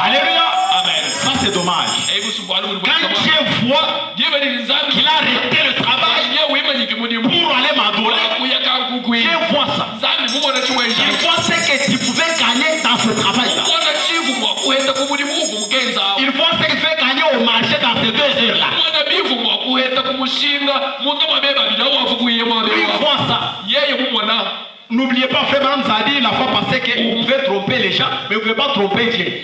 Alléluia. Amen. Ça c'est dommage. Quand Dieu voit qu'il a arrêté le travail pour aller m'adorer, Dieu voit ça. Il voit ce que tu pouvais gagner dans ce travail-là. Il voit ce qu'il fait gagner au marché dans ces 2 heures-là. Il voit ça. N'oubliez pas, frère Madame Zadi, la fois passée, que vous pouvez tromper les gens, mais vous ne pouvez pas tromper Dieu.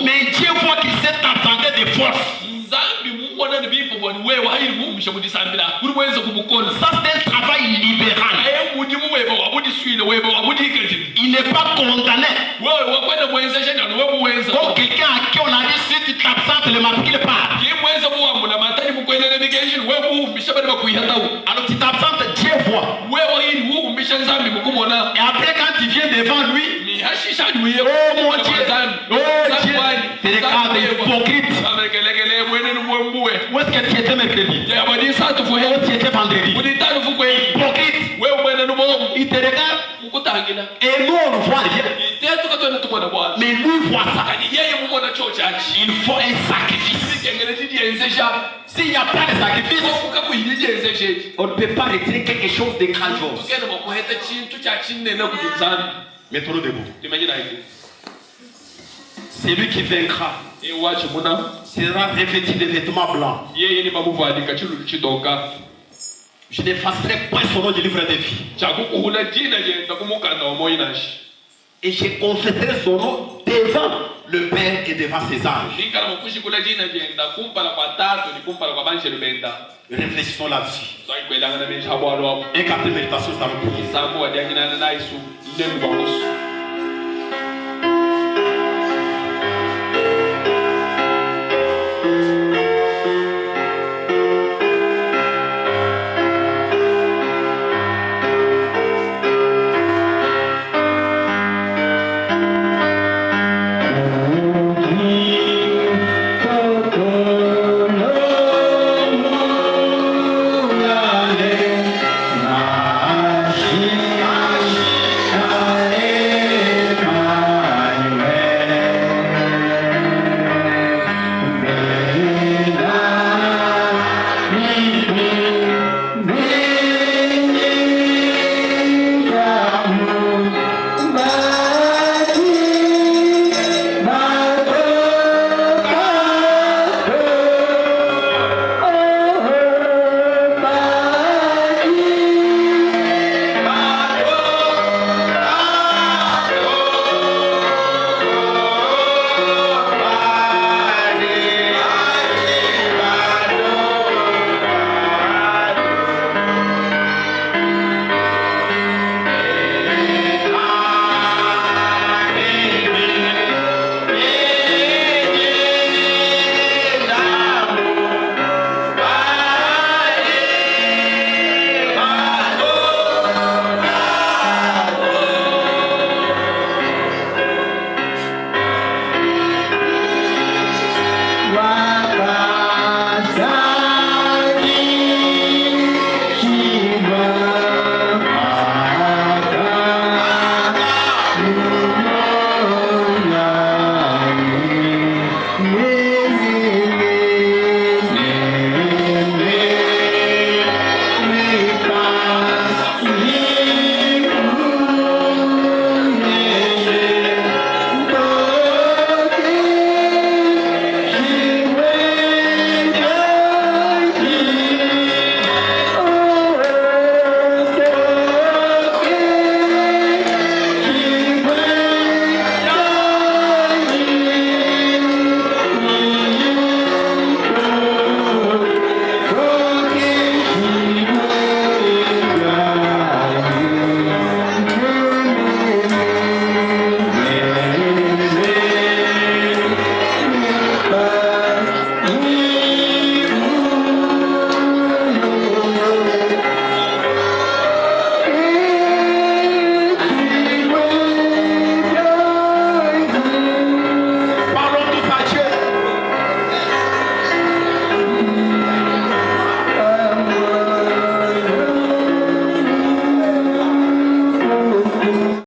Mais Dieu voit qu'il s'est attendu de force. Ça c'est un travail libéral. Il n'est pas condamné. Comme quelqu'un à qui on a dit si tu t'absentes le matin qu'il part. Alors tu t'absentes, Dieu voit. Et après quand tu viens devant lui, oh mon Dieu, tu regardes hypocrite. Où est-ce que tu étais mercredi? Où est-ce que tu étais vendredi? Hypocrite. Il te regarde. Et nous on ne voit rien. Mais lui voit ça. Il faut un sacrifice. S'il n'y a pas de sacrifice, on ne peut pas retirer quelque chose de grandiose. Mettons-le debout. Celui qui vaincra sera revêtu de vêtements blancs. Je n'effacerai point son nom du livre de vie. Et je confesserai son nom devant le Père et devant ses anges. Réfléchissons là-dessus. Et quatrième méditation, c'est à nous.